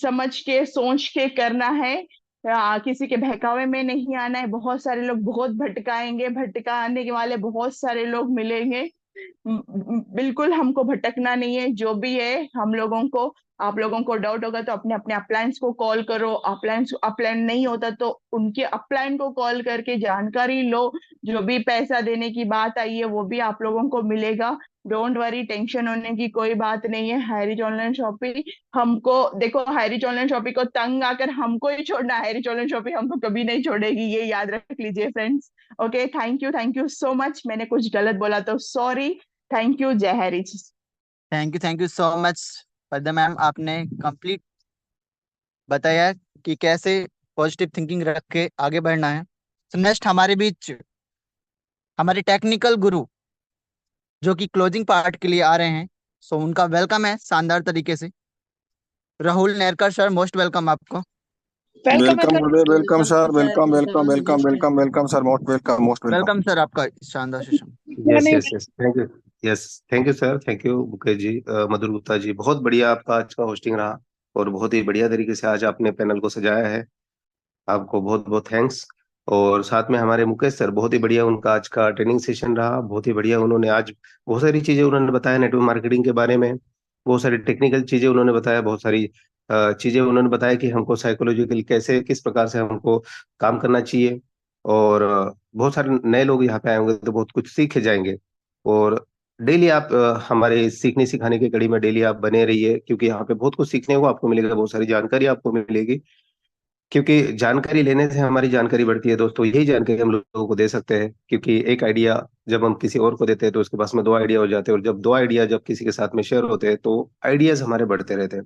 G: समझ के सोच के करना है। किसी के बहकावे में नहीं आना है। बहुत सारे लोग बहुत भटकाएंगे, भटकाने के वाले बहुत सारे लोग मिलेंगे। बिल्कुल हमको भटकना नहीं है। जो भी है हम लोगों को, आप लोगों को डाउट होगा तो अपने अपने अपलायंस को कॉल करो, अपलायन नहीं होता तो उनके अपलायन को कॉल करके जानकारी लो। जो भी पैसा देने की बात आई है वो भी आप लोगों को मिलेगा। डोंट वरी, टेंशन होने की कोई बात नहीं है। हाईरिच ऑनलाइन शॉपिंग हमको देखो, हाईरिच ऑनलाइन शॉपिंग को तंग आकर हमको ही छोड़ना, हाईरिच ऑनलाइन शॉपिंग हमको कभी नहीं छोड़ेगी, ये याद रख लीजिए friends. Okay, thank you so much. मैंने कुछ गलत बोला तो सॉरी। थैंक यू, जय Harish.
A: Thank you so much Padma ma'am, आपने कंप्लीट बताया कि कैसे पॉजिटिव थिंकिंग रख के आगे बढ़ना है। तो नेक्स्ट हमारे बीच हमारे टेक्निकल गुरु जो कि क्लोजिंग पार्ट के लिए आ रहे हैं, सो उनका वेलकम है शानदार तरीके से। Rahul Nerkar sir, most welcome आपको।
H: Welcome sir, welcome sir, most
A: welcome sir आपका शानदार session.
I: Thank you sir, thank you Mukesh ji, Madhur Gupta ji, बहुत बढ़िया आपका आज का होस्टिंग रहा और बहुत ही बढ़िया तरीके से आज आपने पैनल को सजाया है, आपको बहुत बहुत थैंक्स। और साथ में हमारे मुकेश सर, बहुत ही बढ़िया उनका आज का ट्रेनिंग सेशन रहा, बहुत ही बढ़िया। उन्होंने आज बहुत सारी चीजें उन्होंने बताया नेटवर्क मार्केटिंग के बारे में, बहुत सारी टेक्निकल चीजें उन्होंने बताया, बहुत सारी चीजें उन्होंने बताया कि हमको साइकोलॉजिकली कैसे किस प्रकार से हमको काम करना चाहिए। और बहुत सारे नए लोग यहाँ पे आए होंगे तो बहुत कुछ सीखे जाएंगे। और डेली आप हमारे सीखने सिखाने की कड़ी में डेली आप बने रहिए, क्योंकि यहाँ पे बहुत कुछ सीखने को आपको मिलेगा, बहुत सारी जानकारी आपको मिलेगी, क्योंकि जानकारी लेने से हमारी जानकारी बढ़ती है दोस्तों। यही जानकारी हम लोगों को दे सकते हैं, क्योंकि एक आइडिया जब हम किसी और को देते हैं तो उसके पास में 2 आइडिया हो जाते हैं, और जब 2 आइडिया जब किसी के साथ में शेयर होते हैं तो आइडियाज हमारे बढ़ते रहते हैं।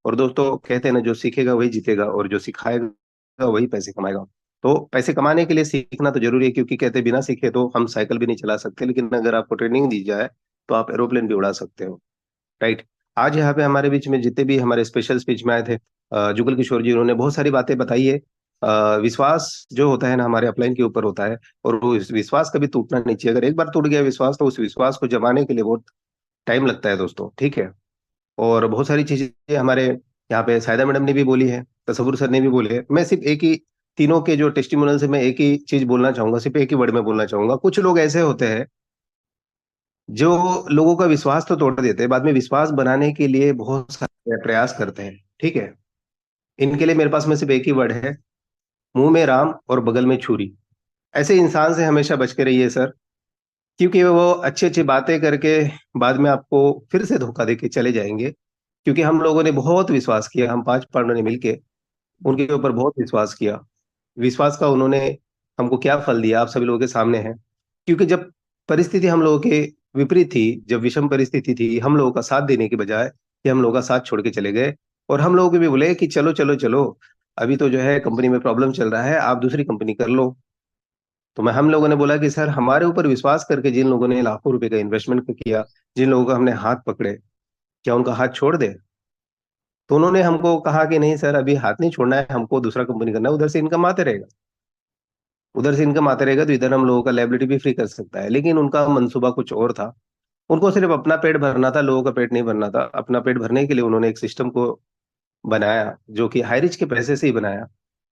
I: और दोस्तों कहते हैं ना, जो सीखेगा वही जीतेगा और जो सिखाएगा वही पैसे कमाएगा। तो पैसे कमाने के लिए सीखना तो जरूरी है, क्योंकि कहते बिना सीखे तो हम साइकिल भी नहीं चला सकते, लेकिन अगर आपको ट्रेनिंग दी जाए तो आप एरोप्लेन भी उड़ा सकते हो, राइट। आज यहाँ पे हमारे बीच में जितने भी हमारे स्पेशल स्पीच में आए थे, जुगल किशोर जी, उन्होंने बहुत सारी बातें बताई है। विश्वास जो होता है ना हमारे अपलाइन के ऊपर होता है, और वो विश्वास कभी टूटना नहीं चाहिए। अगर एक बार टूट गया विश्वास तो उस विश्वास को जमाने के लिए बहुत टाइम लगता है दोस्तों, ठीक है। और बहुत सारी चीजें हमारे यहाँ पे सायदा मैडम ने भी बोली है, तसव्वुर सर ने भी बोले। मैं सिर्फ एक ही, तीनों के जो टेस्टिमोनियल से मैं एक ही चीज बोलना चाहूंगा, सिर्फ एक ही वर्ड में बोलना चाहूंगा। कुछ लोग ऐसे होते हैं जो लोगों का विश्वास तो तोड़ देते हैं, बाद में विश्वास बनाने के लिए बहुत सारे प्रयास करते हैं, ठीक है। इनके लिए मेरे पास में सिर्फ एक ही वर्ड है, मुंह में राम और बगल में छुरी। ऐसे इंसान से हमेशा बच के रहिए सर, क्योंकि वो अच्छी अच्छी बातें करके बाद में आपको फिर से धोखा देके चले जाएंगे। क्योंकि हम लोगों ने बहुत विश्वास किया, हम 5 पांडवों ने मिलके उनके ऊपर बहुत विश्वास किया। विश्वास का उन्होंने हमको क्या फल दिया आप सभी लोगों के सामने है। क्योंकि जब परिस्थिति हम लोगों के विपरीत थी, जब विषम परिस्थिति थी, हम लोगों का साथ देने के बजाय कि हम लोगों का साथ छोड़ के चले गए, और हम लोगों को भी बोले कि चलो चलो चलो, अभी तो जो है कंपनी में प्रॉब्लम चल रहा है, आप दूसरी कंपनी कर लो। तो मैं हम लोगों ने बोला कि सर, हमारे ऊपर विश्वास करके जिन लोगों ने लाखों रुपए का इन्वेस्टमेंट किया, जिन लोगों का हमने हाथ पकड़े, क्या उनका हाथ छोड़ दे? तो उन्होंने हमको कहा कि नहीं सर, अभी हाथ नहीं छोड़ना है, हमको दूसरा कंपनी करना है, उधर से इनकम आते रहेगा, उधर से इनकम आते रहेगा, तो इधर हम लोगों का लायबिलिटी भी फ्री कर सकता है। लेकिन उनका मंसूबा कुछ और था। उनको सिर्फ अपना पेट भरना था, लोगों का पेट नहीं भरना था। अपना पेट भरने के लिए उन्होंने एक सिस्टम को बनाया, जो कि हाईरिच के पैसे से ही बनाया,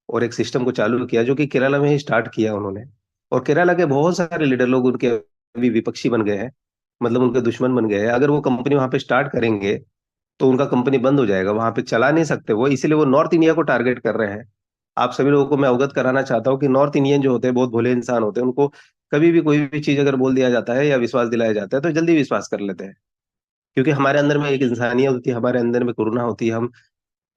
I: और एक सिस्टम को चालू किया जो कि केरला में ही स्टार्ट किया उन्होंने। और केरला के बहुत सारे लीडर लोग उनके अभी विपक्षी बन गए हैं, मतलब उनके दुश्मन बन गए हैं। अगर वो कंपनी वहां पे स्टार्ट करेंगे तो उनका कंपनी बंद हो जाएगा, वहां पे चला नहीं सकते वो, इसीलिए वो नॉर्थ इंडिया को टारगेट कर रहे हैं। आप सभी लोगों को मैं अवगत कराना चाहता हूँ कि नॉर्थ इंडियन जो होते हैं बहुत भोले इंसान होते हैं, उनको कभी भी कोई भी चीज अगर बोल दिया जाता है या विश्वास दिलाया जाता है तो जल्दी विश्वास कर लेते हैं। क्योंकि हमारे अंदर में एक इंसानियत होती है, हमारे अंदर में करुणा होती है, हम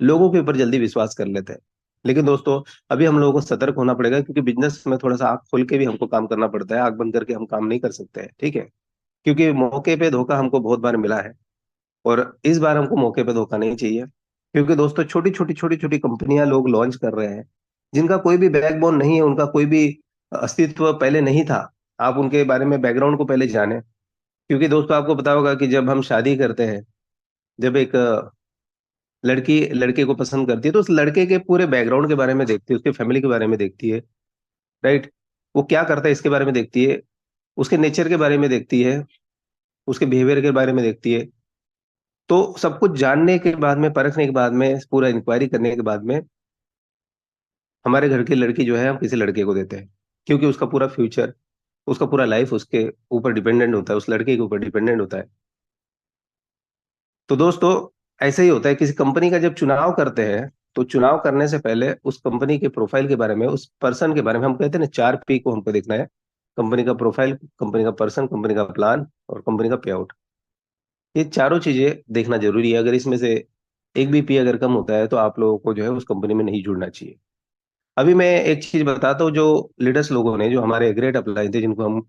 I: लोगों के ऊपर जल्दी विश्वास कर लेते हैं। लेकिन दोस्तों, अभी हम लोगों को सतर्क होना पड़ेगा, क्योंकि बिजनेस में थोड़ा सा आंख खोल के भी हमको काम करना पड़ता है, आंख बंद करके हम काम नहीं कर सकते हैं, ठीक है। क्योंकि मौके पे धोखा हमको बहुत बार मिला है, और इस बार हमको मौके पे धोखा नहीं चाहिए। क्योंकि दोस्तों, छोटी छोटी कंपनियां लोग लॉन्च कर रहे हैं, जिनका कोई भी बैकबोन नहीं है, उनका कोई भी अस्तित्व पहले नहीं था। आप उनके बारे में बैकग्राउंड को पहले जाने। क्योंकि दोस्तों, आपको पता होगा कि जब हम शादी करते हैं, जब एक लड़की लड़के को पसंद करती है, तो उस लड़के के पूरे बैकग्राउंड के बारे में देखती है, उसके फैमिली के बारे में देखती है, राइट। वो क्या करता है इसके बारे में देखती है, उसके नेचर के बारे में देखती है, उसके बिहेवियर के बारे में देखती है। तो सब कुछ जानने के बाद में, परखने के बाद में, पूरा इंक्वायरी करने के बाद में हमारे घर की लड़की जो है हम किसी लड़के को देते हैं। क्योंकि उसका पूरा फ्यूचर, उसका पूरा लाइफ उसके ऊपर डिपेंडेंट होता है, उस लड़के के ऊपर डिपेंडेंट होता है। तो दोस्तों, ऐसे ही होता है, किसी कंपनी का जब चुनाव करते हैं तो चुनाव करने से पहले उस कंपनी के प्रोफाइल के बारे में, उस पर्सन के बारे में, हम कहते हैं ना 4 P को हमको देखना है। कंपनी का प्रोफाइल, कंपनी का पर्सन, कंपनी का प्लान और कंपनी का पे आउट। ये चारों चीजें देखना जरूरी है। अगर इसमें से एक भी P अगर कम होता है तो आप लोगों को जो है उस कंपनी में नहीं जुड़ना चाहिए। अभी मैं एक चीज बताता हूँ, जो लीडर्स लोगों ने, जो हमारे ग्रेट अपलाइन थे, जिनको हम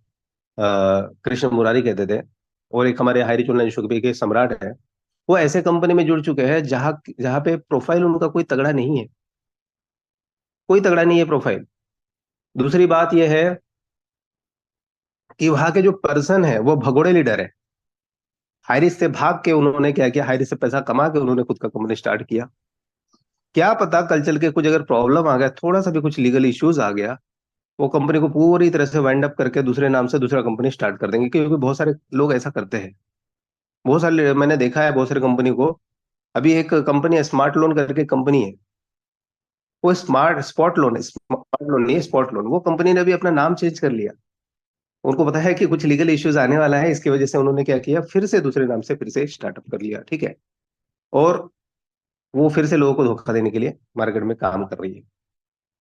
I: कृष्ण मुरारी कहते थे, और एक हमारे हाई रिच ऑनलाइन शो के सम्राट है, वो ऐसे कंपनी में जुड़ चुके हैं जहां जहां पे प्रोफाइल उनका कोई तगड़ा नहीं है, कोई तगड़ा नहीं है प्रोफाइल। दूसरी बात यह है कि वहां के जो पर्सन है वो भगोड़े लीडर है। हाईरिस से भाग के उन्होंने क्या किया, हाईरिस से पैसा कमा के उन्होंने खुद का कंपनी स्टार्ट किया। क्या पता कल चल के कुछ अगर प्रॉब्लम आ गया, थोड़ा सा भी कुछ लीगल इश्यूज आ गया, वो कंपनी को पूरी तरह से वाइंड अप करके दूसरे नाम से दूसरा कंपनी स्टार्ट कर देंगे। क्योंकि बहुत सारे लोग ऐसा करते हैं, बहुत सारे मैंने देखा है, बहुत सारी कंपनी को। अभी एक कंपनी है, स्मार्ट लोन करके कंपनी है, वो स्मार्ट स्पॉट लोन है, स्मार्ट लोन नहीं है, स्पॉट लोन। वो कंपनी ने अभी अपना नाम चेंज कर लिया। उनको पता है कि कुछ लीगल इश्यूज आने वाला है, इसकी वजह से उन्होंने क्या किया, फिर से दूसरे नाम से फिर से स्टार्टअप कर लिया, ठीक है। और वो फिर से लोगों को धोखा देने के लिए मार्केट में काम कर रही है।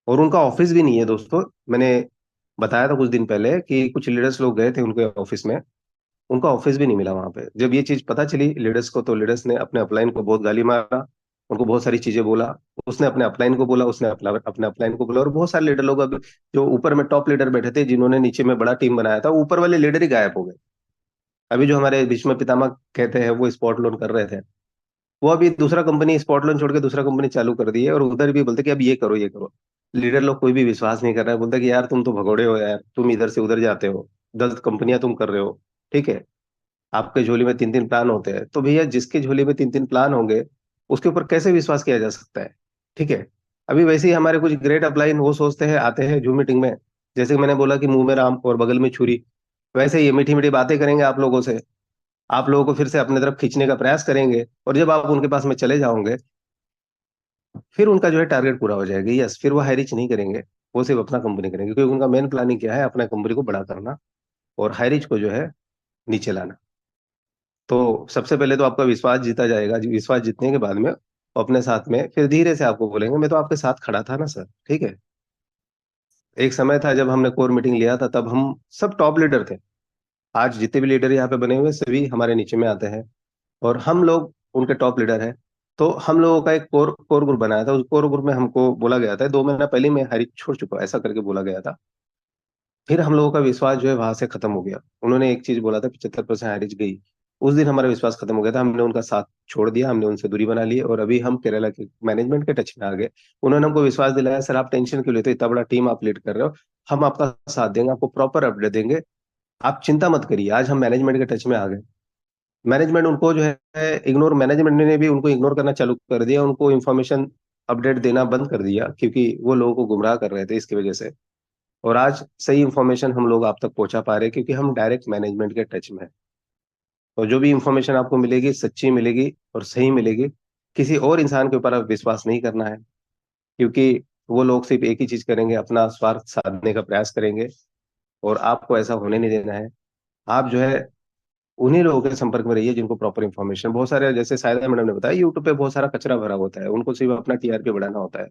I: और उनका ऑफिस भी नहीं है दोस्तों। मैंने बताया था कुछ दिन पहले कि कुछ लीडर्स लोग गए थे उनके ऑफिस में, उनका ऑफिस भी नहीं मिला वहां पे। जब ये चीज पता चली लीडर्स को, तो लीडर्स ने अपने अपलाइन को बहुत गाली मारा, उनको बहुत सारी चीजें बोला। उसने अपने अपलाइन को बोला, उसने अपने अपलाइन को बोला, और बहुत सारे लीडर लोग, अब जो ऊपर में टॉप लीडर बैठे थे, जिन्होंने नीचे में बड़ा टीम बनाया था, ऊपर वाले लीडर ही गायब हो गए। अभी जो हमारे भीष्म पितामह कहते हैं, वो स्पॉट लोन कर रहे थे, वो अभी दूसरा कंपनी स्पॉट लोन छोड़ के दूसरा कंपनी चालू कर दी है, और उधर भी बोलते कि अब ये करो ये करो। लीडर लोग कोई भी विश्वास नहीं कर रहा है, बोलते कि यार तुम तो भगोड़े हो यार, तुम इधर से उधर जाते हो, 10 कंपनियां तुम कर रहे हो, ठीक है। आपके झोली में 3 3 प्लान होते हैं, तो भैया जिसके झोली में 3 3 प्लान होंगे उसके ऊपर कैसे विश्वास किया जा सकता है, ठीक है। अभी वैसे ही हमारे कुछ ग्रेट अपलाइन वो सोचते हैं, आते हैं जूम मीटिंग में, जैसे कि मैंने बोला कि मुंह में राम और बगल में छुरी, वैसे ही मीठी मीठी बातें करेंगे आप लोगों से, आप लोगों को फिर से अपने तरफ खींचने का प्रयास करेंगे। और जब आप उनके पास में चले जाओगे फिर उनका जो है टारगेट पूरा हो जाएगा। यस, फिर वो हाई रीच नहीं करेंगे, वो सिर्फ अपना कंपनी करेंगे, क्योंकि उनका मेन प्लानिंग क्या है, अपना कंपनी को बड़ा करना और हाई रीच को जो है नीचे लाना। तो सबसे पहले तो आपका विश्वास जीता जाएगा, विश्वास जीतने के बाद में अपने साथ में फिर धीरे से आपको बोलेंगे मैं तो आपके साथ खड़ा था ना सर, ठीक है। एक समय था जब हमने कोर मीटिंग लिया था, तब हम सब टॉप लीडर थे। आज जितने भी लीडर यहाँ पे बने हुए सभी हमारे नीचे में आते हैं और हम लोग उनके टॉप लीडर हैं। तो हम लोगों का एक कोर ग्रुप बनाया था। उस कोर ग्रुप में हमको बोला गया था 2 महीना पहले मैं हरी छोड़ चुका हूं, ऐसा करके बोला गया था। फिर हम लोगों का विश्वास जो है वहां से खत्म हो गया। उन्होंने एक चीज बोला था 75% हारिज गई, उस दिन हमारा विश्वास खत्म हो गया था। हमने उनका साथ छोड़ दिया, हमने उनसे दूरी बना ली और अभी हम केरला के मैनेजमेंट के टच में आ गए। उन्होंने हमको विश्वास दिलाया, सर आप टेंशन क्यों लेते हो, इतना बड़ा टीम आप लीड कर रहे हो, हम आपका साथ देंगे, आपको प्रॉपर अपडेट देंगे, आप चिंता मत करिए। आज हम मैनेजमेंट के टच में आ गए। मैनेजमेंट उनको जो है इग्नोर, मैनेजमेंट ने भी उनको इग्नोर करना चालू कर दिया, उनको इन्फॉर्मेशन अपडेट देना बंद कर दिया, क्योंकि वो लोगों को गुमराह कर रहे थे इसकी वजह से। और आज सही इन्फॉर्मेशन हम लोग आप तक पहुंचा पा रहे हैं, क्योंकि हम डायरेक्ट मैनेजमेंट के टच में हैं। और जो भी इन्फॉर्मेशन आपको मिलेगी सच्ची मिलेगी और सही मिलेगी। किसी और इंसान के ऊपर आप विश्वास नहीं करना है, क्योंकि वो लोग सिर्फ एक ही चीज करेंगे, अपना स्वार्थ साधने का प्रयास करेंगे और आपको ऐसा होने नहीं देना है। आप जो है उन्हीं लोगों के संपर्क में रहिए जिनको प्रॉपर इन्फॉर्मेशन, बहुत सारे जैसे सायदा मैडम ने बताया यूट्यूब पे बहुत सारा कचरा भरा होता है, उनको सिर्फ अपना टीआरपी बढ़ाना होता है।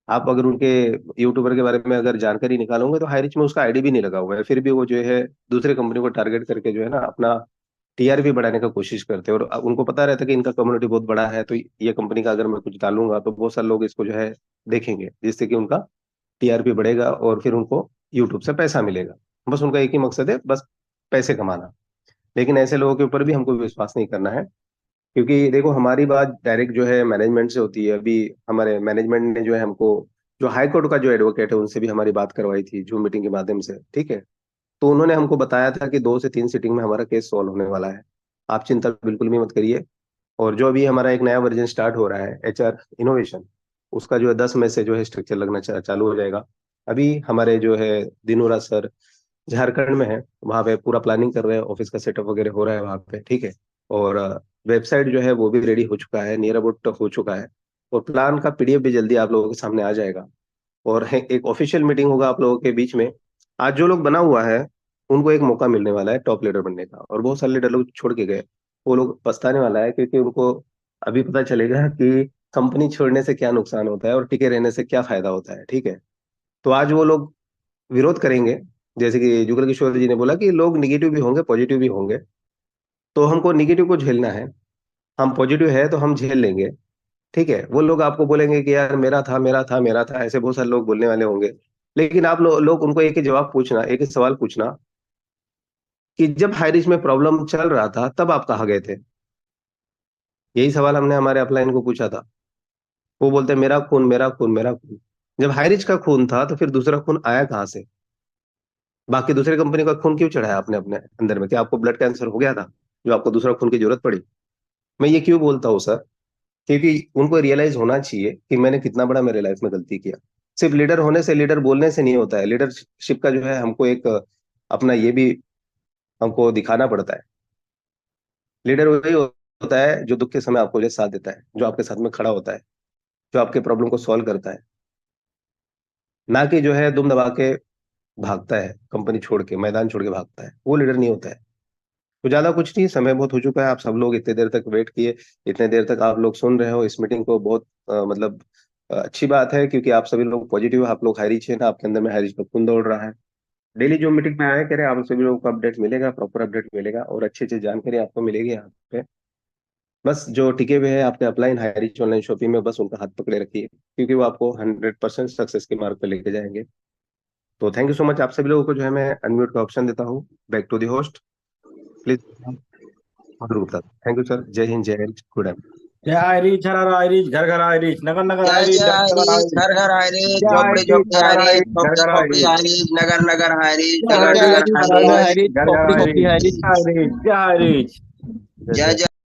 I: आप अगर उनके यूट्यूबर के बारे में अगर जानकारी निकालोगे तो हाई रिच में उसका आईडी भी नहीं लगा हुआ है, फिर भी वो जो है दूसरे कंपनी को टारगेट करके जो है ना अपना टीआरपी बढ़ाने का कोशिश करते हैं। और उनको पता रहता है कि इनका कम्युनिटी बहुत बड़ा है, तो ये कंपनी का अगर मैं कुछ डालूंगा तो बहुत सारे लोग इसको जो है देखेंगे, जिससे कि उनका टीआरपी बढ़ेगा और फिर उनको यूट्यूब से पैसा मिलेगा। बस उनका एक ही मकसद है, बस पैसे कमाना। लेकिन ऐसे लोगों के ऊपर भी हमको विश्वास नहीं करना है, क्योंकि देखो हमारी बात डायरेक्ट जो है मैनेजमेंट से होती है। अभी हमारे मैनेजमेंट ने जो है हमको, जो हाई कोर्ट का जो एडवोकेट है उनसे भी हमारी बात करवाई थी जूम मीटिंग के माध्यम से, ठीक है। तो उन्होंने हमको बताया था कि 2 से 3 सीटिंग में हमारा केस सॉल्व होने वाला है, आप चिंता बिल्कुल भी मत करिए। और जो अभी हमारा एक नया वर्जन स्टार्ट हो रहा है एचआर इनोवेशन, उसका जो है 10 में से जो है स्ट्रक्चर लगना चालू हो जाएगा। अभी हमारे जो है दिनोरा सर झारखंड में है, वहाँ पे पूरा प्लानिंग कर रहे हैं, ऑफिस का सेटअप वगैरह हो रहा है वहाँ पे, ठीक है। और वेबसाइट जो है वो भी रेडी हो चुका है, नियर अबाउट हो चुका है। और प्लान का पीडीएफ भी जल्दी आप लोगों के सामने आ जाएगा। और एक ऑफिशियल मीटिंग होगा आप लोगों के बीच में। आज जो लोग बना हुआ है उनको एक मौका मिलने वाला है टॉप लीडर बनने का, और बहुत सारे लीडर लोग छोड़ के गए, वो लोग पछताने वाला है, क्योंकि उनको अभी पता चलेगा कि कंपनी छोड़ने से क्या नुकसान होता है और टिके रहने से क्या फायदा होता है, ठीक है। तो आज वो लोग विरोध करेंगे, जैसे कि जुगल किशोर जी ने बोला कि लोग निगेटिव भी होंगे पॉजिटिव भी होंगे, तो हमको निगेटिव को झेलना है, हम पॉजिटिव है तो हम झेल लेंगे, ठीक है। वो लोग आपको बोलेंगे कि यार मेरा था मेरा था मेरा था, ऐसे बहुत सारे लोग बोलने वाले होंगे। लेकिन आप लोग उनको एक ही जवाब पूछना, एक ही सवाल पूछना कि जब हाई रिस्क में प्रॉब्लम चल रहा था तब आप कहाँ गए थे। यही सवाल हमने हमारे अपलाइन को पूछा था। वो बोलते मेरा खून मेरा खून मेरा खून। जब हाई रिस्क का खून था तो फिर दूसरा खून आया कहाँ से? बाकी दूसरे कंपनी का खून क्यों चढ़ाया आपने अपने अंदर में? क्या आपको ब्लड कैंसर हो गया था जो आपको दूसरा खून की जरूरत पड़ी? मैं ये क्यों बोलता हूँ सर, क्योंकि उनको रियलाइज होना चाहिए कि मैंने कितना बड़ा मेरे लाइफ में गलती किया। सिर्फ लीडर होने से, लीडर बोलने से नहीं होता है। लीडरशिप का जो है हमको एक अपना ये भी हमको दिखाना पड़ता है। लीडर वही होता है जो दुख के समय आपको जो साथ देता है, जो आपके साथ में खड़ा होता है, जो आपके प्रॉब्लम को सॉल्व करता है, ना कि जो है दुम दबा के भागता है, कंपनी छोड़ के मैदान छोड़ के भागता है। वो लीडर नहीं होता है। तो ज्यादा कुछ नहीं, समय बहुत हो चुका है। आप सब लोग इतने देर तक वेट किए, इतने देर तक आप लोग सुन रहे हो इस मीटिंग को, बहुत मतलब अच्छी बात है, क्योंकि आप सभी लोग पॉजिटिव, आप लोग हाई रिच है ना, आपके अंदर में हाई रिच का खून दौड़ रहा है। डेली जो मीटिंग में आया करें, आप सभी लोगों को अपडेट मिलेगा, प्रॉपर अपडेट मिलेगा और अच्छी अच्छी जानकारी आपको मिलेगी यहाँ पे। बस जो टिके हुए हैं आपने upline high reach online shopping में, बस उनका हाथ पकड़े रखिए, क्योंकि वो आपको 100% सक्सेस के मार्ग पे लेके जाएंगे। तो थैंक यू सो मच। आप सभी लोगों को जो है मैं अनम्यूट का ऑप्शन देता हूँ। Back to the host please. Madhur Gupta, thank you sir. जय हिंद, जय हिंद, गुड आफ्टरनून।
J: जय आयरीच, हर हर आयरीच, घर घर आयरीच, नगर नगर
B: जय
J: आयरीच,
B: जय
J: जग जग
B: हरीश,
J: आयरीच।
B: घर घर हरीश,
J: जय
B: झोपड़ी
J: आयरीच,
B: झोपड़ी
J: हर हर
B: हरीश,
J: आयरीच, घर
B: खोपड़ी
J: घर
B: खोपड़ी
J: आयरीच।
B: हरीश, नगर नगर हरीश,
J: जय
B: जगह
J: आयरीच,
B: जगह
J: हर हर
B: हरीश।
J: आयरीच, घर घर आयरीच। जय आयरीच, जय आयरीच।
B: जय जय